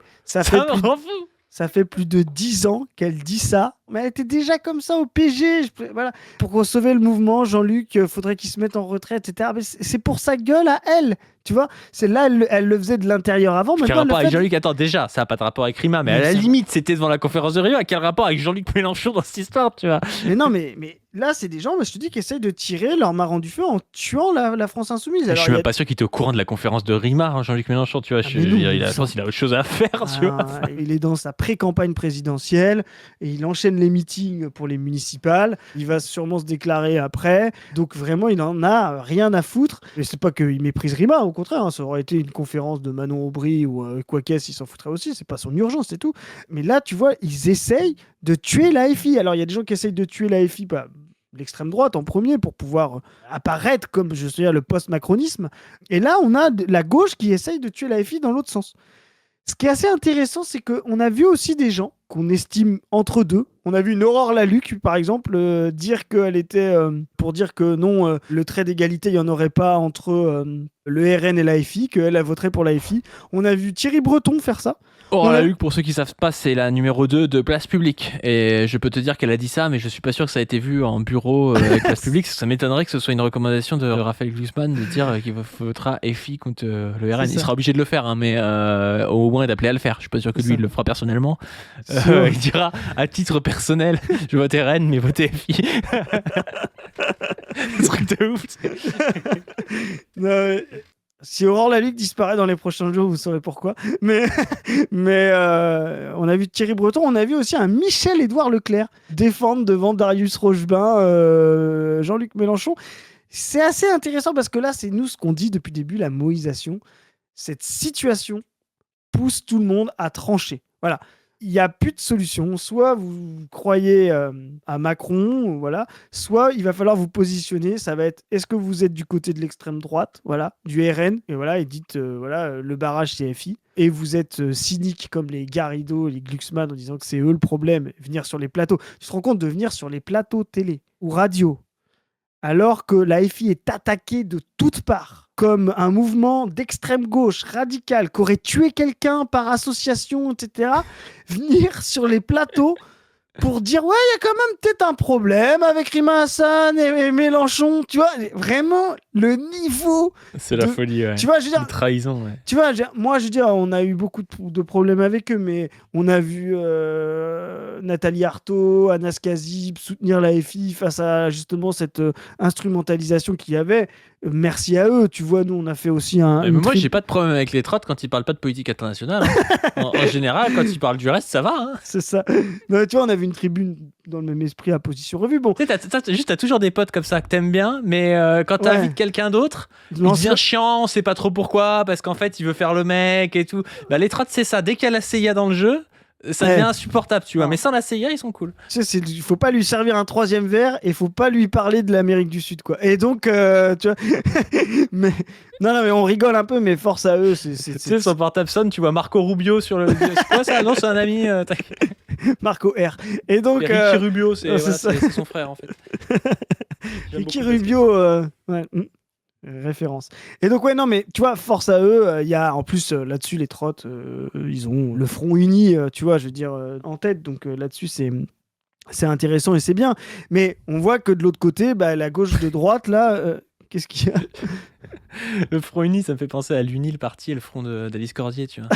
Ça fait plus de 10 ans qu'elle dit ça. Mais elle était déjà comme ça au PG. Voilà. Pour sauver le mouvement, Jean-Luc, faudrait qu'il se mette en retraite, etc. Mais c'est pour sa gueule à elle. Tu vois, c'est là, elle le faisait de l'intérieur avant. Quel rapport avec Jean-Luc ? Attends, déjà, ça n'a pas de rapport avec Rima, mais à la limite, c'était devant la conférence de Rio. À quel rapport avec Jean-Luc Mélenchon dans cette histoire, tu vois ? Mais non, mais là, c'est des gens, je te dis, qui essayent de tirer leur marron du feu en tuant la France insoumise. Alors, je suis même pas sûr qu'il était au courant de la conférence de Rima, hein, Jean-Luc Mélenchon, tu vois. Il a autre chose à faire, tu vois. Il est dans sa pré-campagne présidentielle et il enchaîne les meetings pour les municipales. Il va sûrement se déclarer après. Donc vraiment, il en a rien à foutre. Et c'est pas qu'il méprise Rima, au contraire. Hein, ça aurait été une conférence de Manon Aubry ou quoi qu'est-ce, il s'en foutrait aussi. C'est pas son urgence, c'est tout. Mais là, tu vois, ils essayent de tuer l'AFI. Alors, il y a des gens qui essayent de tuer l'AFI, l'extrême droite en premier, pour pouvoir apparaître comme, je sais pas, le post-macronisme. Et là, on a la gauche qui essaye de tuer l'AFI dans l'autre sens. Ce qui est assez intéressant, c'est qu'on a vu aussi des gens qu'on estime entre deux. On a vu une Aurore Lalucq, par exemple, dire qu'elle était pour dire que non, le trait d'égalité, il n'y en aurait pas entre le RN et l'AFI, qu'elle voterait pour l'AFI. On a vu Thierry Breton faire ça. Aurore Lalucq, pour ceux qui ne savent pas, c'est la numéro 2 de Place Publique. Et je peux te dire qu'elle a dit ça, mais je suis pas sûr que ça a été vu en bureau avec Place Publique. Ça m'étonnerait que ce soit une recommandation de Raphaël Glucksmann de dire qu'il votera FI contre le RN. Il sera obligé de le faire, hein, mais au moins d'appeler à le faire. Je suis pas sûr que lui, il le fera personnellement. Il dira, à titre personnel, je vote RN, mais votez FI. Truc de ouf. Non, si Aurore Lalucq disparaît dans les prochains jours, vous saurez pourquoi. Mais on a vu Thierry Breton, on a vu aussi un Michel-Édouard Leclerc défendre devant Darius Rochebin Jean-Luc Mélenchon. C'est assez intéressant parce que là, c'est nous ce qu'on dit depuis le début, la moïsation. Cette situation pousse tout le monde à trancher. Voilà. Il n'y a plus de solution. Soit vous croyez à Macron, voilà, soit il va falloir vous positionner. Ça va être, est-ce que vous êtes du côté de l'extrême droite, voilà, du RN, et voilà, et dites, voilà, le barrage CFI, et vous êtes cynique comme les Garrido, les Glucksmann en disant que c'est eux le problème, venir sur les plateaux. Tu te rends compte de venir sur les plateaux télé ou radio, alors que l'AFI est attaquée de toutes parts comme un mouvement d'extrême gauche radical qui aurait tué quelqu'un par association, etc., venir sur les plateaux pour dire ouais, il y a quand même peut-être un problème avec Rima Hassan et Mélenchon, tu vois, vraiment le niveau. C'est la folie, ouais. Tu vois, je veux dire, une trahison, ouais. Tu vois, moi je veux dire, on a eu beaucoup de problèmes avec eux, mais on a vu Nathalie Arthaud, Anas Kazib soutenir l'AFI face à justement cette instrumentalisation qu'il y avait. Merci à eux, tu vois, nous on a fait aussi mais moi j'ai pas de problème avec les trottes quand ils parlent pas de politique internationale, hein. en général, quand ils parlent du reste, ça va, hein. C'est ça. Non, tu vois, on avait une tribune dans le même esprit à Position Revue. Bon. Tu sais, t'as toujours des potes comme ça que t'aimes bien, mais quand t'invites quelqu'un d'autre, il devient chiant, on sait pas trop pourquoi, parce qu'en fait il veut faire le mec et tout. Bah, les trottes, c'est ça, dès qu'il y a la CIA dans le jeu, ça devient insupportable, tu vois. Mais sans la CIA, ils sont cool. Tu sais, il faut pas lui servir un troisième verre et faut pas lui parler de l'Amérique du Sud, quoi. Et donc, tu vois. mais non, mais on rigole un peu, mais force à eux. Tu sais, son portable sonne, tu vois Marco Rubio sur le. C'est quoi ça ? Non, c'est un ami. Marco R. Et donc. Ricky Rubio, c'est son frère en fait. Ricky Rubio, ouais. Référence. Et donc ouais, non, mais tu vois, force à eux. Il y a en plus là-dessus les trottes, ils ont le front uni, tu vois, je veux dire, en tête. Donc là-dessus c'est intéressant et c'est bien. Mais on voit que de l'autre côté, la gauche de droite là, qu'est-ce qu'il y a ? Le front uni, ça me fait penser à l'Uni, le parti et le front d'Alice Cordier, tu vois.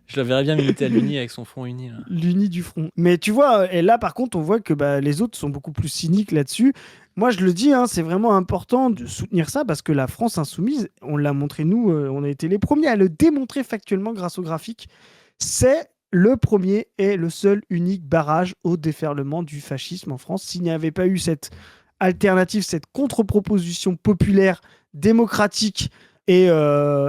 Je la verrais bien militer à l'Uni avec son front uni. Là. L'Uni du front. Mais tu vois, et là par contre, on voit que les autres sont beaucoup plus cyniques là-dessus. Moi, je le dis, hein, c'est vraiment important de soutenir ça parce que la France insoumise, on l'a montré nous, on a été les premiers à le démontrer factuellement grâce au graphique. C'est le premier et le seul unique barrage au déferlement du fascisme en France. S'il n'y avait pas eu cette alternative, cette contre-proposition populaire, démocratique et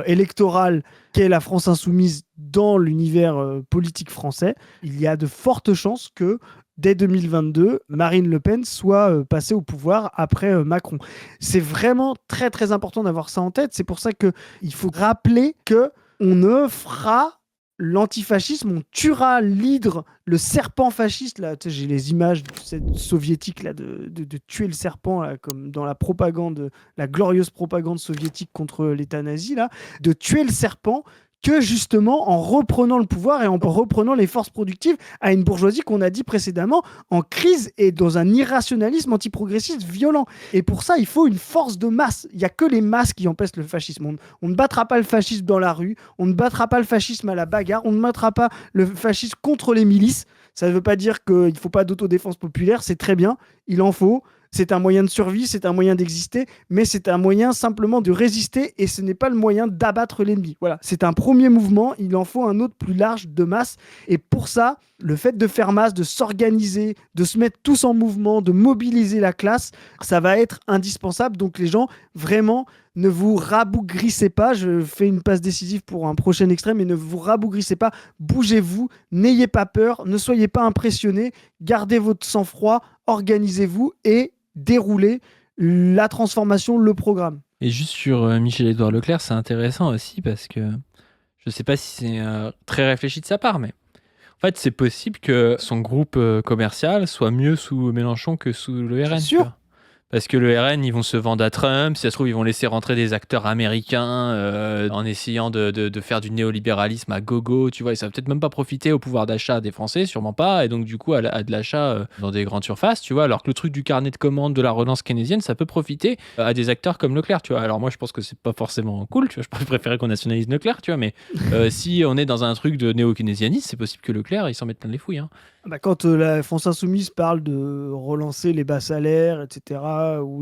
électorale qu'est la France insoumise dans l'univers politique français, il y a de fortes chances que dès 2022, Marine Le Pen soit passée au pouvoir après Macron. C'est vraiment très très important d'avoir ça en tête. C'est pour ça qu'il faut rappeler que on ne fera l'antifascisme, on tuera l'hydre, le serpent fasciste. Là, tu sais, j'ai les images soviétiques là, de tuer le serpent, là, comme dans la propagande, la glorieuse propagande soviétique contre l'État nazi, là, de tuer le serpent que justement en reprenant le pouvoir et en reprenant les forces productives à une bourgeoisie qu'on a dit précédemment en crise et dans un irrationalisme antiprogressiste violent. Et pour ça, il faut une force de masse. Il n'y a que les masses qui empêchent le fascisme. On ne battra pas le fascisme dans la rue, on ne battra pas le fascisme à la bagarre, on ne battra pas le fascisme contre les milices. Ça ne veut pas dire qu'il ne faut pas d'autodéfense populaire, c'est très bien, il en faut. C'est un moyen de survie, c'est un moyen d'exister, mais c'est un moyen simplement de résister et ce n'est pas le moyen d'abattre l'ennemi. Voilà, c'est un premier mouvement, il en faut un autre plus large de masse. Et pour ça, le fait de faire masse, de s'organiser, de se mettre tous en mouvement, de mobiliser la classe, ça va être indispensable. Donc les gens, vraiment, ne vous rabougrissez pas. Je fais une passe décisive pour un prochain extrait, mais ne vous rabougrissez pas. Bougez-vous, n'ayez pas peur, ne soyez pas impressionnés, gardez votre sang-froid, organisez-vous et déroulez la transformation, le programme. Et juste sur Michel-Édouard Leclerc, c'est intéressant aussi parce que je ne sais pas si c'est très réfléchi de sa part, mais en fait, c'est possible que son groupe commercial soit mieux sous Mélenchon que sous le RN. C'est sûr. Tu vois. Parce que le RN, ils vont se vendre à Trump. Si ça se trouve, ils vont laisser rentrer des acteurs américains en essayant de faire du néolibéralisme à gogo, tu vois. Et ça va peut-être même pas profiter au pouvoir d'achat des Français, sûrement pas. Et donc, du coup, à de l'achat dans des grandes surfaces, tu vois. Alors que le truc du carnet de commandes, de la relance keynésienne, ça peut profiter à des acteurs comme Leclerc, tu vois. Alors moi, je pense que c'est pas forcément cool, tu vois. Je préférerais qu'on nationalise Leclerc, tu vois. Mais si on est dans un truc de néo-keynésianisme, c'est possible que Leclerc, il s'en mette plein les fouilles, hein. Bah, quand la France insoumise parle de relancer les bas salaires, etc., ou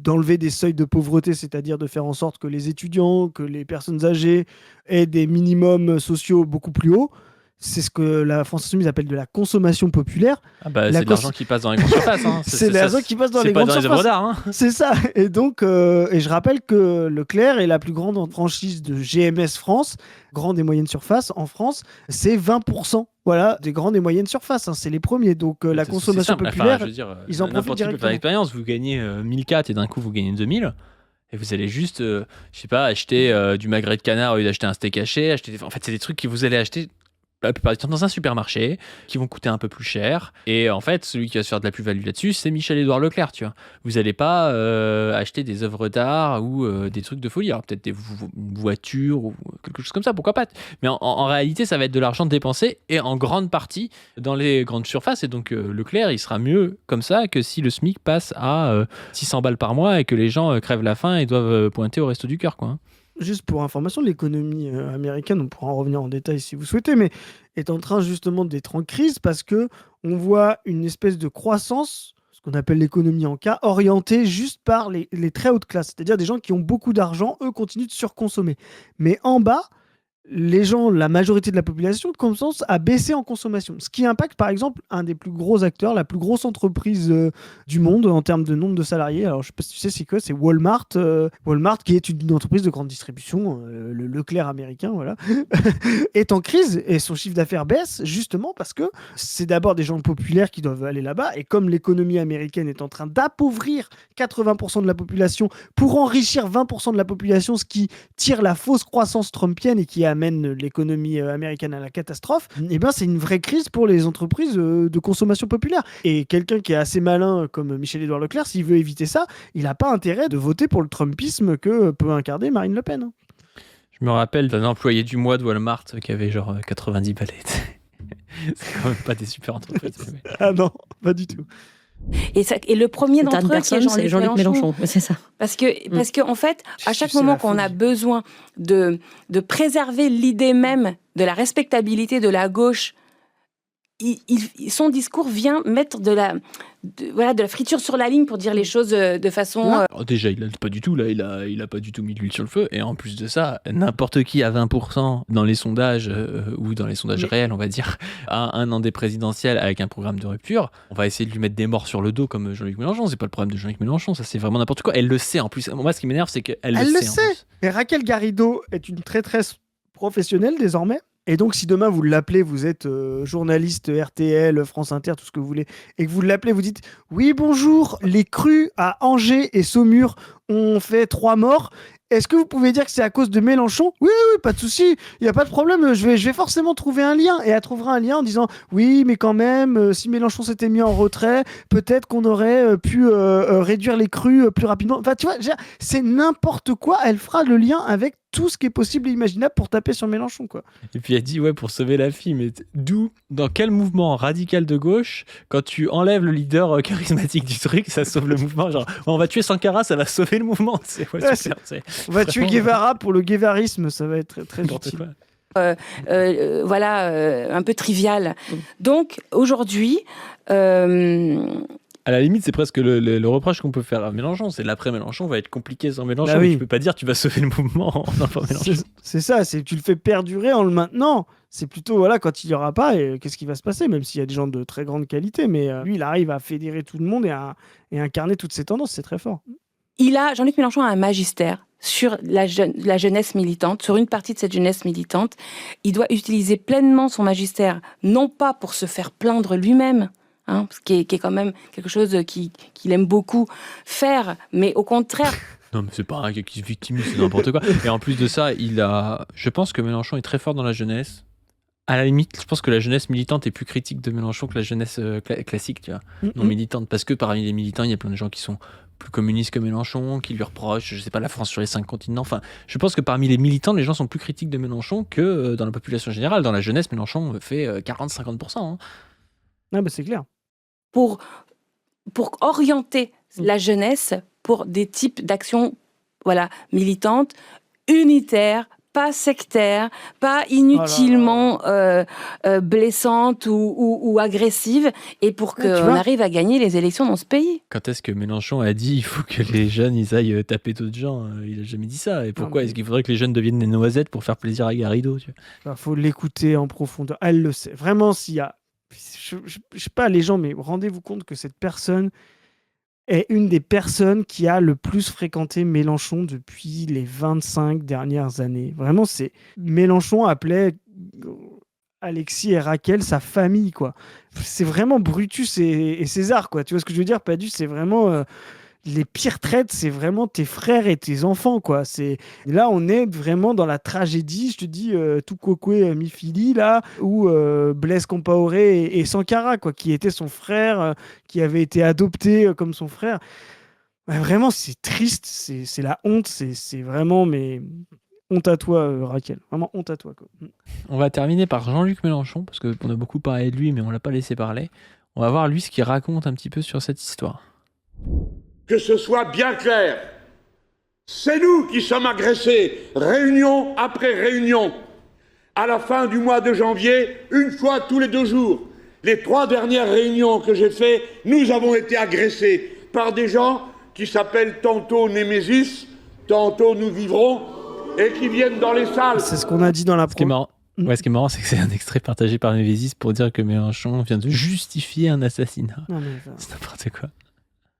d'enlever des seuils de pauvreté, c'est-à-dire de faire en sorte que les étudiants, que les personnes âgées aient des minimums sociaux beaucoup plus hauts, c'est ce que la France insoumise appelle de la consommation populaire. Ah bah, c'est de l'argent qui passe dans les grandes surfaces. Hein. C'est l'argent qui passe dans les grandes surfaces. C'est pas dans les œuvres d'art. Hein. C'est ça. Et donc, et je rappelle que Leclerc est la plus grande franchise de GMS France, grande et moyenne surface en France, c'est 20%. Voilà, des grandes et moyennes surfaces, hein, c'est les premiers. Donc la consommation populaire, enfin, je veux dire, ils en profitent directement. Par expérience, vous gagnez 1004 et d'un coup vous gagnez 2000. Et vous allez juste, je sais pas, acheter du magret de canard au lieu d'acheter un steak haché. En fait, c'est des trucs que vous allez acheter la plupart du temps dans un supermarché, qui vont coûter un peu plus cher. Et en fait, celui qui va se faire de la plus-value là-dessus, c'est Michel-Édouard Leclerc, tu vois. Vous n'allez pas acheter des œuvres d'art ou des trucs de folie. Alors peut-être une voiture ou quelque chose comme ça, pourquoi pas. Mais en réalité, ça va être de l'argent dépensé et en grande partie dans les grandes surfaces. Et donc Leclerc, il sera mieux comme ça que si le SMIC passe à 600 balles par mois et que les gens crèvent la faim et doivent pointer au resto du cœur, quoi. Juste pour information, l'économie américaine, on pourra en revenir en détail si vous souhaitez, mais est en train justement d'être en crise parce que on voit une espèce de croissance, ce qu'on appelle l'économie en cas, orientée juste par les très hautes classes, c'est-à-dire des gens qui ont beaucoup d'argent, eux continuent de surconsommer. Mais en bas, les gens, la majorité de la population, commence à baisser en consommation. Ce qui impacte, par exemple, un des plus gros acteurs, la plus grosse entreprise du monde en termes de nombre de salariés. Alors, je ne sais pas si tu sais, c'est quoi ? C'est Walmart. Walmart, qui est une entreprise de grande distribution, le Leclerc américain, voilà, est en crise et son chiffre d'affaires baisse, justement parce que c'est d'abord des gens populaires qui doivent aller là-bas. Et comme l'économie américaine est en train d'appauvrir 80% de la population pour enrichir 20% de la population, ce qui tire la fausse croissance trumpienne et qui amène l'économie américaine à la catastrophe, eh ben c'est une vraie crise pour les entreprises de consommation populaire. Et quelqu'un qui est assez malin comme Michel-Édouard Leclerc, s'il veut éviter ça, il n'a pas intérêt de voter pour le Trumpisme que peut incarner Marine Le Pen. Je me rappelle d'un employé du mois de Walmart qui avait genre 90 balais. C'est quand même pas des super entreprises. Ah non, pas du tout. Et le premier d'entre eux, c'est Jean-Luc Mélenchon. C'est ça. Parce que en fait, à chaque moment qu'on a besoin de préserver l'idée même de la respectabilité de la gauche son discours vient mettre de la friture sur la ligne pour dire les choses de façon... Alors déjà, il a pas du tout, là, il a pas du tout mis de l'huile sur le feu. Et en plus de ça, n'importe qui à 20% dans les sondages, ou dans les sondages réels, on va dire, à un an des présidentielles avec un programme de rupture, on va essayer de lui mettre des morts sur le dos comme Jean-Luc Mélenchon. C'est pas le problème de Jean-Luc Mélenchon, ça c'est vraiment n'importe quoi. Elle le sait en plus. Moi, ce qui m'énerve, c'est qu'elle le sait. En plus. Et Raquel Garrido est une traîtresse professionnelle désormais. Et donc, si demain vous l'appelez, vous êtes journaliste RTL, France Inter, tout ce que vous voulez, et que vous l'appelez, vous dites « Oui, bonjour, les crues à Angers et Saumur ont fait 3 morts. Est-ce que vous pouvez dire que c'est à cause de Mélenchon ?» Oui, pas de souci, il n'y a pas de problème, je vais forcément trouver un lien. Et elle trouvera un lien en disant « Oui, mais quand même, si Mélenchon s'était mis en retrait, peut-être qu'on aurait pu réduire les crues plus rapidement. » Enfin, tu vois, c'est n'importe quoi, elle fera le lien avec tout ce qui est possible et imaginable pour taper sur Mélenchon, quoi. Et puis elle dit pour sauver la fille, mais dans quel mouvement radical de gauche, quand tu enlèves le leader charismatique du truc, ça sauve le mouvement, genre on va tuer Sankara, ça va sauver le mouvement. On va tuer Guevara pour le guévarisme, ça va être très, très utile. Un peu trivial. Donc aujourd'hui, à la limite, c'est presque le reproche qu'on peut faire à Mélenchon. C'est l'après-Mélenchon va être compliqué sans Mélenchon. Bah oui. Mais tu peux pas dire tu vas sauver le mouvement en enlevant Mélenchon. C'est ça, tu le fais perdurer en le maintenant. C'est plutôt quand il y aura pas, et qu'est-ce qui va se passer, même s'il y a des gens de très grande qualité. Mais lui, il arrive à fédérer tout le monde et à incarner toutes ces tendances. C'est très fort. Jean-Luc Mélenchon a un magistère sur la jeunesse militante, sur une partie de cette jeunesse militante. Il doit utiliser pleinement son magistère, non pas pour se faire plaindre lui-même, ce qui est quand même quelque chose qu'il aime beaucoup faire, mais au contraire... Non, mais c'est pas un gars qui se victimise, c'est n'importe quoi. Et en plus de ça, je pense que Mélenchon est très fort dans la jeunesse. À la limite, je pense que la jeunesse militante est plus critique de Mélenchon que la jeunesse classique, tu vois, non militante. Parce que parmi les militants, il y a plein de gens qui sont plus communistes que Mélenchon, qui lui reprochent, je sais pas, la France sur les 5 continents. Enfin, je pense que parmi les militants, les gens sont plus critiques de Mélenchon que dans la population générale. Dans la jeunesse, Mélenchon fait 40-50%. Ah bah c'est clair. Pour orienter la jeunesse pour des types d'actions militantes, unitaires, pas sectaires, pas inutilement blessantes ou agressives, et pour qu'on arrive à gagner les élections dans ce pays. Quand est-ce que Mélenchon a dit il faut que les jeunes ils aillent taper d'autres gens? Il a jamais dit ça. Et pourquoi est-ce qu'il faudrait que les jeunes deviennent des noisettes pour faire plaisir à Garrido? Il faut l'écouter en profondeur. Elle le sait. Vraiment, s'il y a... Je sais pas les gens, mais rendez-vous compte que cette personne est une des personnes qui a le plus fréquenté Mélenchon depuis les 25 dernières années. Vraiment, Mélenchon appelait Alexis et Raquel sa famille, quoi. C'est vraiment Brutus et César, quoi. Tu vois ce que je veux dire? Pas du, c'est vraiment... les pires traites, c'est vraiment tes frères et tes enfants, quoi. Là, on est vraiment dans la tragédie, je te dis, Tukokwe Mifili, là, ou Blaise Compaoré et Sankara, quoi, qui était son frère, qui avait été adopté comme son frère. Ouais, vraiment, c'est triste, c'est la honte, c'est vraiment, mais honte à toi, Raquel. Vraiment honte à toi, quoi. On va terminer par Jean-Luc Mélenchon, parce qu'on a beaucoup parlé de lui, mais on l'a pas laissé parler. On va voir lui ce qu'il raconte un petit peu sur cette histoire. Que ce soit bien clair, c'est nous qui sommes agressés, réunion après réunion. À la fin du mois de janvier, une fois tous les 2 jours, les 3 dernières réunions que j'ai faites, nous avons été agressés par des gens qui s'appellent tantôt Némésis, tantôt Nous Vivrons, et qui viennent dans les salles. C'est ce qu'on a dit dans la... Ce qui est marrant, c'est que c'est un extrait partagé par Némésis pour dire que Mélenchon vient de justifier un assassinat. C'est n'importe quoi.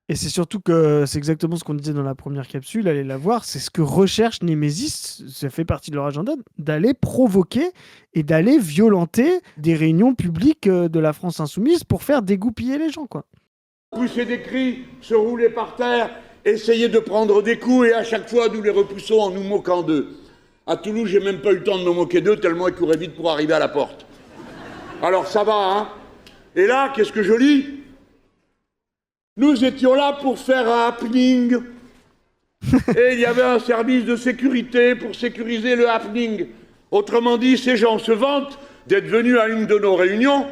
Et c'est surtout que c'est exactement ce qu'on disait dans la première capsule, allez la voir, c'est ce que recherche Némésis, ça fait partie de leur agenda, d'aller provoquer et d'aller violenter des réunions publiques de la France insoumise pour faire dégoupiller les gens, quoi. Pousser des cris, se rouler par terre, essayer de prendre des coups, et à chaque fois nous les repoussons en nous moquant d'eux. À Toulouse, j'ai même pas eu le temps de me moquer d'eux, tellement ils couraient vite pour arriver à la porte. Alors ça va, hein? Et là, qu'est-ce que je lis? Nous étions là pour faire un happening. Et il y avait un service de sécurité pour sécuriser le happening. Autrement dit, ces gens se vantent d'être venus à une de nos réunions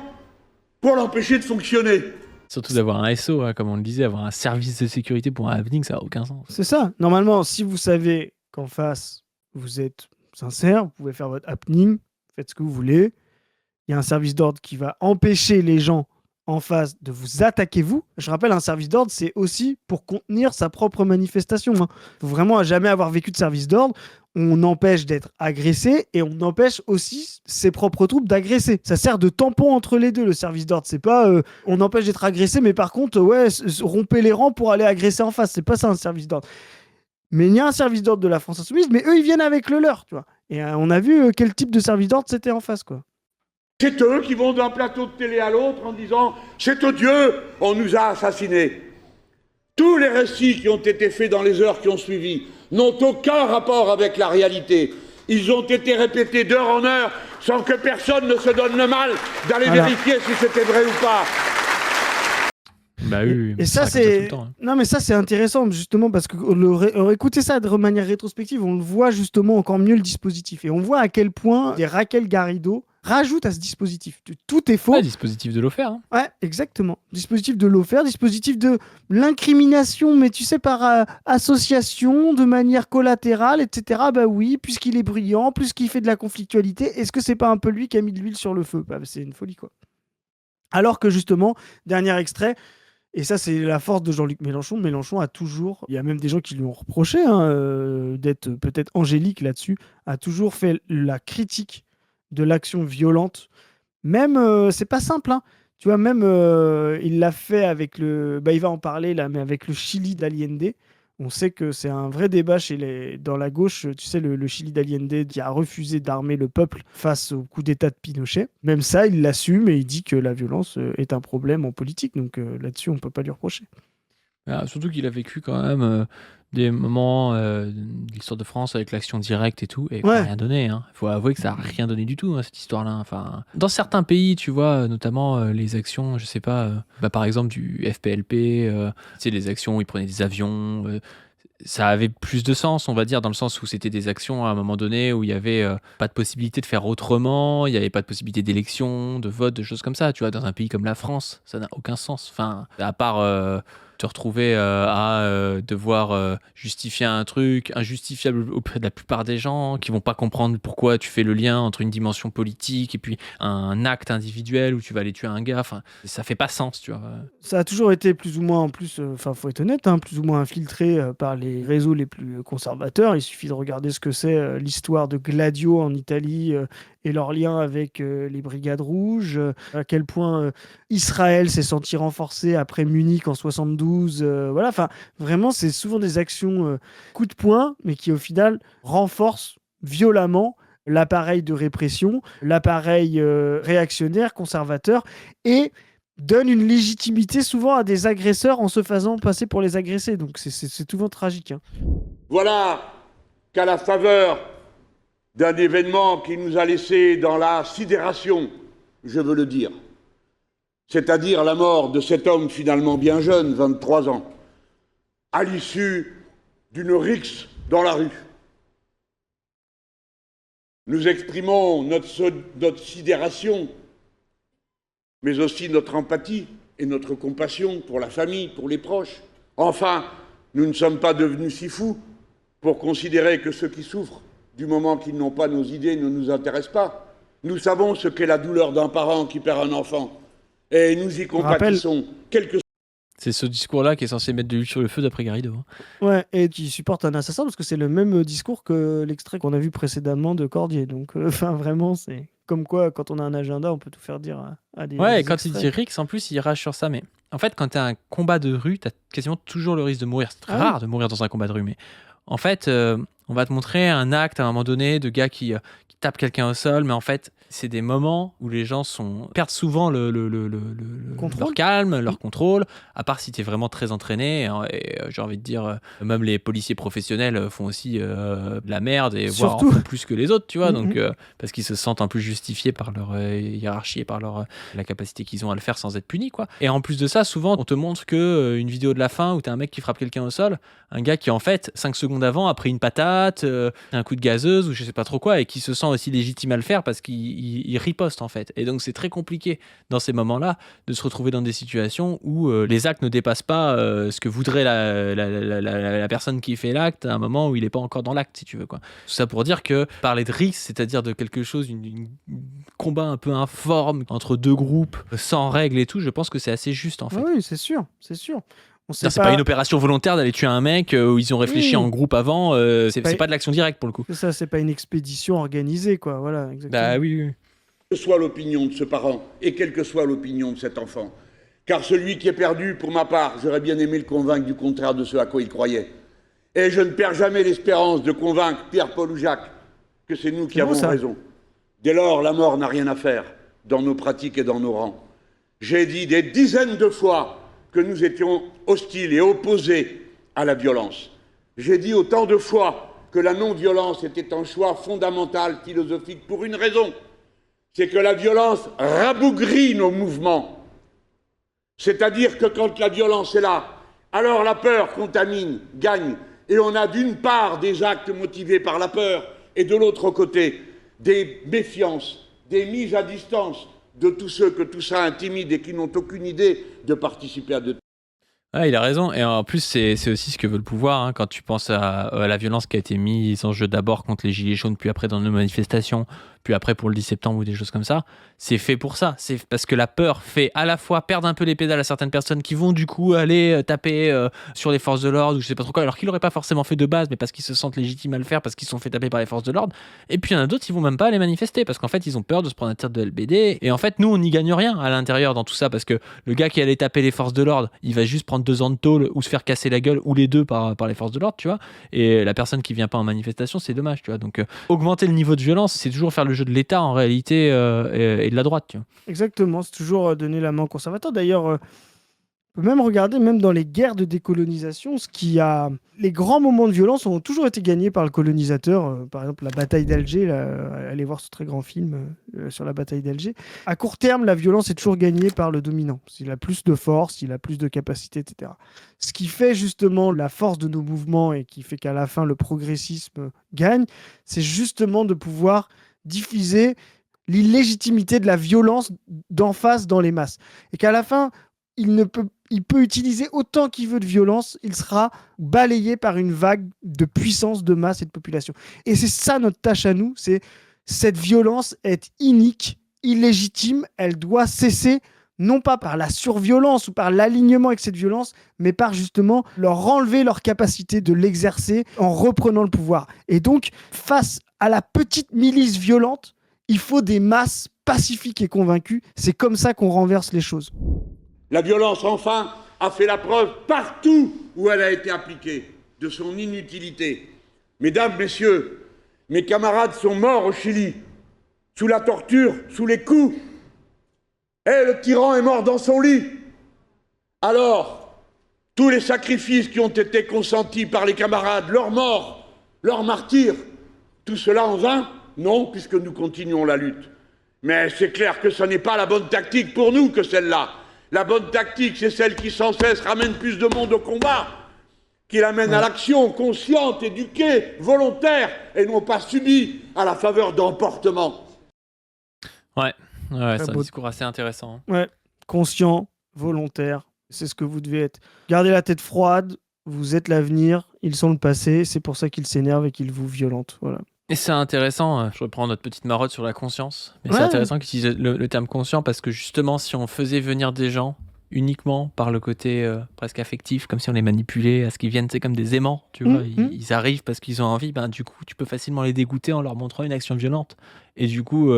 pour l'empêcher de fonctionner. Surtout d'avoir un SO, comme on le disait, avoir un service de sécurité pour un happening, ça n'a aucun sens. C'est ça. Normalement, si vous savez qu'en face, vous êtes sincère, vous pouvez faire votre happening, faites ce que vous voulez. il y a un service d'ordre qui va empêcher les gens en face de vous attaquer vous. Je rappelle, un service d'ordre, c'est aussi pour contenir sa propre manifestation. Il faut vraiment jamais avoir vécu de service d'ordre. On empêche d'être agressé et on empêche aussi ses propres troupes d'agresser. Ça sert de tampon entre les deux, le service d'ordre. C'est pas on empêche d'être agressé, mais par contre, rompez les rangs pour aller agresser en face. C'est pas ça un service d'ordre. Mais il y a un service d'ordre de la France Insoumise, mais eux, ils viennent avec le leur, tu vois. Et on a vu quel type de service d'ordre c'était en face, quoi. C'est eux qui vont d'un plateau de télé à l'autre en disant « C'est odieux, on nous a assassinés ». Tous les récits qui ont été faits dans les heures qui ont suivi n'ont aucun rapport avec la réalité. Ils ont été répétés d'heure en heure sans que personne ne se donne le mal d'aller vérifier si c'était vrai ou pas. Bah oui, et ça, c'est. Non, mais ça, c'est intéressant, justement, parce que écouter ça de manière rétrospective, on le voit justement encore mieux le dispositif. Et on voit à quel point des Raquel Garrido rajoutent à ce dispositif. Tout est faux. Ouais, dispositif de l'OFER. Hein. Ouais, exactement. Dispositif de l'OFER, dispositif de l'incrimination, mais tu sais, par association, de manière collatérale, etc. Bah oui, puisqu'il est brillant, puisqu'il fait de la conflictualité, est-ce que c'est pas un peu lui qui a mis de l'huile sur le feu ? Bah, c'est une folie, quoi. Alors que justement, dernier extrait. Et ça, c'est la force de Jean-Luc Mélenchon. Mélenchon a toujours, il y a même des gens qui lui ont reproché d'être peut-être angélique là-dessus, a toujours fait la critique de l'action violente. Même, c'est pas simple, hein. Tu vois, même, il l'a fait avec le... Bah, il va en parler là, mais avec le Chili d'Allende. On sait que c'est un vrai débat dans la gauche. Tu sais, le Chili d'Allende qui a refusé d'armer le peuple face au coup d'État de Pinochet. Même ça, il l'assume et il dit que la violence est un problème en politique. Donc là-dessus, on ne peut pas lui reprocher. Surtout qu'il a vécu quand même des moments de l'histoire de France avec l'action directe et tout, et ça n'a rien donné. Il faut avouer que ça n'a rien donné du tout, cette histoire-là. Enfin, dans certains pays, tu vois, notamment les actions, je sais pas, par exemple du FPLP, tu sais, les actions où ils prenaient des avions, ça avait plus de sens, on va dire, dans le sens où c'était des actions à un moment donné où il n'y avait pas de possibilité de faire autrement, il n'y avait pas de possibilité d'élection, de vote, de choses comme ça. Tu vois, dans un pays comme la France, ça n'a aucun sens. Enfin, à part te retrouver à devoir justifier un truc injustifiable auprès de la plupart des gens qui vont pas comprendre pourquoi tu fais le lien entre une dimension politique et puis un acte individuel où tu vas aller tuer un gars. Enfin, ça fait pas sens, tu vois. Ça a toujours été plus ou moins, en plus, faut être honnête, plus ou moins infiltré par les réseaux les plus conservateurs. Il suffit de regarder ce que c'est l'histoire de Gladio en Italie et leur lien avec les Brigades Rouges, à quel point Israël s'est senti renforcé après Munich en 72. Voilà, enfin, vraiment, c'est souvent des actions coup de poing, mais qui au final renforcent violemment l'appareil de répression, l'appareil réactionnaire, conservateur, et donne une légitimité souvent à des agresseurs en se faisant passer pour les agressés. Donc c'est souvent tragique. Hein. Voilà qu'à la faveur d'un événement qui nous a laissé dans la sidération, je veux le dire, c'est-à-dire la mort de cet homme finalement bien jeune, 23 ans, à l'issue d'une rixe dans la rue. Nous exprimons notre sidération, mais aussi notre empathie et notre compassion pour la famille, pour les proches. Enfin, nous ne sommes pas devenus si fous pour considérer que ceux qui souffrent, du moment qu'ils n'ont pas nos idées, ne nous intéressent pas. Nous savons ce qu'est la douleur d'un parent qui perd un enfant, et nous y compatissons. C'est ce discours-là qui est censé mettre de l'huile sur le feu d'après Garrido. Ouais, et qui supporte un assassin, parce que c'est le même discours que l'extrait qu'on a vu précédemment de Cordier. Donc, vraiment, c'est comme quoi, quand on a un agenda, on peut tout faire dire à des... Ouais, des et quand extraits. il dit Rix, en plus, il rage sur ça. Mais en fait, quand tu as un combat de rue, tu as quasiment toujours le risque de mourir. C'est très rare de mourir dans un combat de rue, mais en fait, on va te montrer un acte à un moment donné de gars qui tapent quelqu'un au sol, mais en fait, c'est des moments où les gens perdent souvent leur calme, leur contrôle, à part si tu es vraiment très entraîné. Et j'ai envie de dire, même les policiers professionnels font aussi de la merde et voire en font plus que les autres, tu vois, donc, parce qu'ils se sentent un peu justifiés par leur hiérarchie et par la capacité qu'ils ont à le faire sans être punis, quoi. Et en plus de ça, souvent, on te montre que une vidéo de la fin où tu as un mec qui frappe quelqu'un au sol, un gars qui, en fait, 5 secondes avant, a pris une patate, un coup de gazeuse ou je sais pas trop quoi, et qui se sent aussi légitime à le faire parce qu'il il riposte en fait. Et donc c'est très compliqué dans ces moments-là de se retrouver dans des situations où les actes ne dépassent pas ce que voudrait la personne qui fait l'acte à un moment où il n'est pas encore dans l'acte, si tu veux, quoi. Tout ça pour dire que parler de risque, c'est-à-dire de quelque chose, une combat un peu informe entre deux groupes, sans règles et tout, je pense que c'est assez juste en fait. Oui, c'est sûr, c'est sûr. On sait C'est pas une opération volontaire d'aller tuer un mec où ils ont réfléchi Oui. en groupe avant, c'est pas de l'action directe pour le coup. C'est ça, c'est pas une expédition organisée, quoi. Voilà, exactement. Bah oui. Que soit l'opinion de ce parent et quelle que soit l'opinion de cet enfant. Car celui qui est perdu, pour ma part, j'aurais bien aimé le convaincre du contraire de ce à quoi il croyait. Et je ne perds jamais l'espérance de convaincre Pierre, Paul ou Jacques que c'est nous qui avons raison. Dès lors, la mort n'a rien à faire dans nos pratiques et dans nos rangs. J'ai dit des dizaines de fois que nous étions hostiles et opposés à la violence. J'ai dit autant de fois que la non-violence était un choix fondamental, philosophique, pour une raison. C'est que la violence rabougrit nos mouvements. C'est-à-dire que quand la violence est là, alors la peur contamine, gagne. Et on a d'une part des actes motivés par la peur et de l'autre côté des méfiances, des mises à distance de tous ceux que tout ça intimide et qui n'ont aucune idée de participer à de... Ah, il a raison. Et en plus, c'est aussi ce que veut le pouvoir. Hein, quand tu penses à la violence qui a été mise en jeu d'abord contre les Gilets jaunes, puis après dans nos manifestations, puis après pour le 10 septembre ou des choses comme ça, c'est fait pour ça. C'est parce que la peur fait à la fois perdre un peu les pédales à certaines personnes qui vont du coup aller taper sur les forces de l'ordre ou je sais pas trop quoi, alors qu'ils l'auraient pas forcément fait de base, mais parce qu'ils se sentent légitimes à le faire, parce qu'ils se sont fait taper par les forces de l'ordre. Et puis il y en a d'autres, ils vont même pas aller manifester parce qu'en fait ils ont peur de se prendre un tir de LBD. Et en fait nous on n'y gagne rien à l'intérieur dans tout ça parce que le gars qui allait taper les forces de l'ordre, il va juste prendre 2 ans de tôle ou se faire casser la gueule ou les deux par les forces de l'ordre, tu vois. Et la personne qui vient pas en manifestation, c'est dommage, tu vois. Donc augmenter le niveau de violence, c'est toujours faire le jeu de l'État en réalité et de la droite, tu vois. Exactement, c'est toujours donner la main aux conservateurs. D'ailleurs, on peut même regarder, même dans les guerres de décolonisation, les grands moments de violence ont toujours été gagnés par le colonisateur. Par exemple, la bataille d'Alger, allez voir ce très grand film sur la bataille d'Alger. À court terme, la violence est toujours gagnée par le dominant. S'il a plus de force, s'il a plus de capacité, etc. Ce qui fait justement la force de nos mouvements et qui fait qu'à la fin, le progressisme gagne, c'est justement de pouvoir diffuser l'illégitimité de la violence d'en face dans les masses. Et qu'à la fin, il peut utiliser autant qu'il veut de violence, il sera balayé par une vague de puissance, de masse et de population. Et c'est ça notre tâche à nous, c'est cette violence est inique, illégitime, elle doit cesser, non pas par la surviolence ou par l'alignement avec cette violence, mais par justement leur enlever leur capacité de l'exercer en reprenant le pouvoir. Et donc, face à la petite milice violente, il faut des masses pacifiques et convaincues. C'est comme ça qu'on renverse les choses. La violence, enfin, a fait la preuve partout où elle a été appliquée de son inutilité. Mesdames, messieurs, mes camarades sont morts au Chili, sous la torture, sous les coups. Et le tyran est mort dans son lit. Alors, tous les sacrifices qui ont été consentis par les camarades, leur mort, leur martyr, tout cela en vain ? Non, puisque nous continuons la lutte. Mais c'est clair que ce n'est pas la bonne tactique pour nous que celle-là. La bonne tactique, c'est celle qui sans cesse ramène plus de monde au combat, qui l'amène à l'action consciente, éduquée, volontaire, et non pas subie à la faveur d'emportements. Ouais, c'est un discours assez intéressant. Ouais, conscient, volontaire, c'est ce que vous devez être. Gardez la tête froide, vous êtes l'avenir, ils sont le passé, c'est pour ça qu'ils s'énervent et qu'ils vous violentent, voilà. Et c'est intéressant, je reprends notre petite marotte sur la conscience, mais c'est intéressant qu'ils utilisent le terme conscient parce que justement, si on faisait venir des gens uniquement par le côté presque affectif, comme si on les manipulait à ce qu'ils viennent, c'est comme des aimants, tu vois, ils arrivent parce qu'ils ont envie, du coup, tu peux facilement les dégoûter en leur montrant une action violente. Et du coup,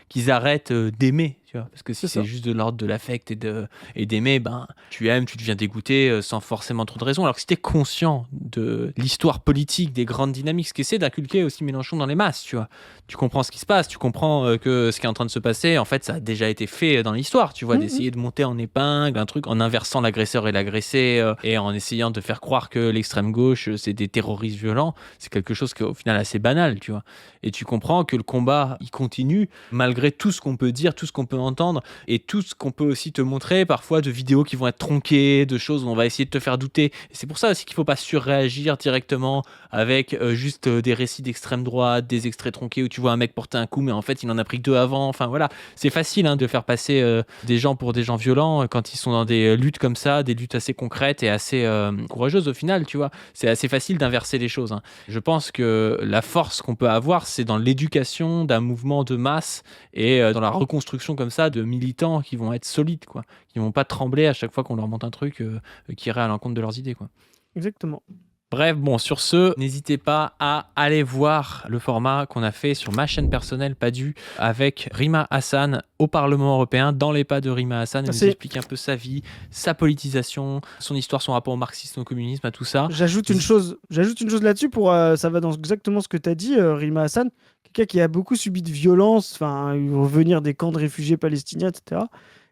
qu'ils arrêtent d'aimer, tu vois, parce que si c'est juste de l'ordre de l'affect et d'aimer, tu aimes, tu deviens dégoûté sans forcément trop de raison. Alors que si tu es conscient de l'histoire politique, des grandes dynamiques, ce qu'essaie d'inculquer aussi Mélenchon dans les masses, tu vois, tu comprends ce qui se passe, tu comprends que ce qui est en train de se passer, en fait, ça a déjà été fait dans l'histoire, tu vois, d'essayer de monter en épingle un truc en inversant l'agresseur et l'agressé et en essayant de faire croire que l'extrême gauche, c'est des terroristes violents, c'est quelque chose qui est au final assez banal, tu vois. Et tu comprends que le combat il continue, malgré tout ce qu'on peut dire, tout ce qu'on peut entendre, et tout ce qu'on peut aussi te montrer, parfois de vidéos qui vont être tronquées, de choses où on va essayer de te faire douter. Et c'est pour ça aussi qu'il ne faut pas surréagir directement avec juste des récits d'extrême droite, des extraits tronqués où tu vois un mec porter un coup, mais en fait il en a pris que 2 avant. Enfin voilà, c'est facile de faire passer des gens pour des gens violents quand ils sont dans des luttes comme ça, des luttes assez concrètes et assez courageuses au final, tu vois. C'est assez facile d'inverser les choses. Je pense que la force qu'on peut avoir, c'est dans l'éducation d'un mouvement de masse et dans la reconstruction comme ça de militants qui vont être solides, quoi, qui vont pas trembler à chaque fois qu'on leur monte un truc qui irait à l'encontre de leurs idées, quoi. Exactement. Bref, bon, sur ce, n'hésitez pas à aller voir le format qu'on a fait sur ma chaîne personnelle Padu avec Rima Hassan au Parlement européen, dans les pas de Rima Hassan. Elle nous explique un peu sa vie, sa politisation, son histoire, son rapport au marxisme, au communisme, à tout ça. J'ajoute une chose là-dessus, ça va dans exactement ce que tu as dit, Rima Hassan, quelqu'un qui a beaucoup subi de violence, revenir des camps de réfugiés palestiniens, etc.,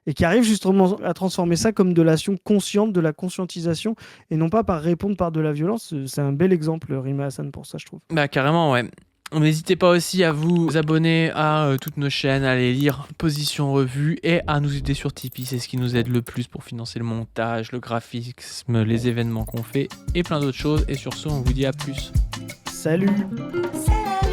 et qui arrive justement à transformer ça comme de l'action consciente, de la conscientisation, et non pas par répondre par de la violence. C'est un bel exemple, Rima Hassan, pour ça, je trouve. Bah carrément, ouais. N'hésitez pas aussi à vous abonner à toutes nos chaînes, à aller lire Position Revue et à nous aider sur Tipeee. C'est ce qui nous aide le plus pour financer le montage, le graphisme, les événements qu'on fait et plein d'autres choses. Et sur ce, on vous dit à plus. Salut. Salut.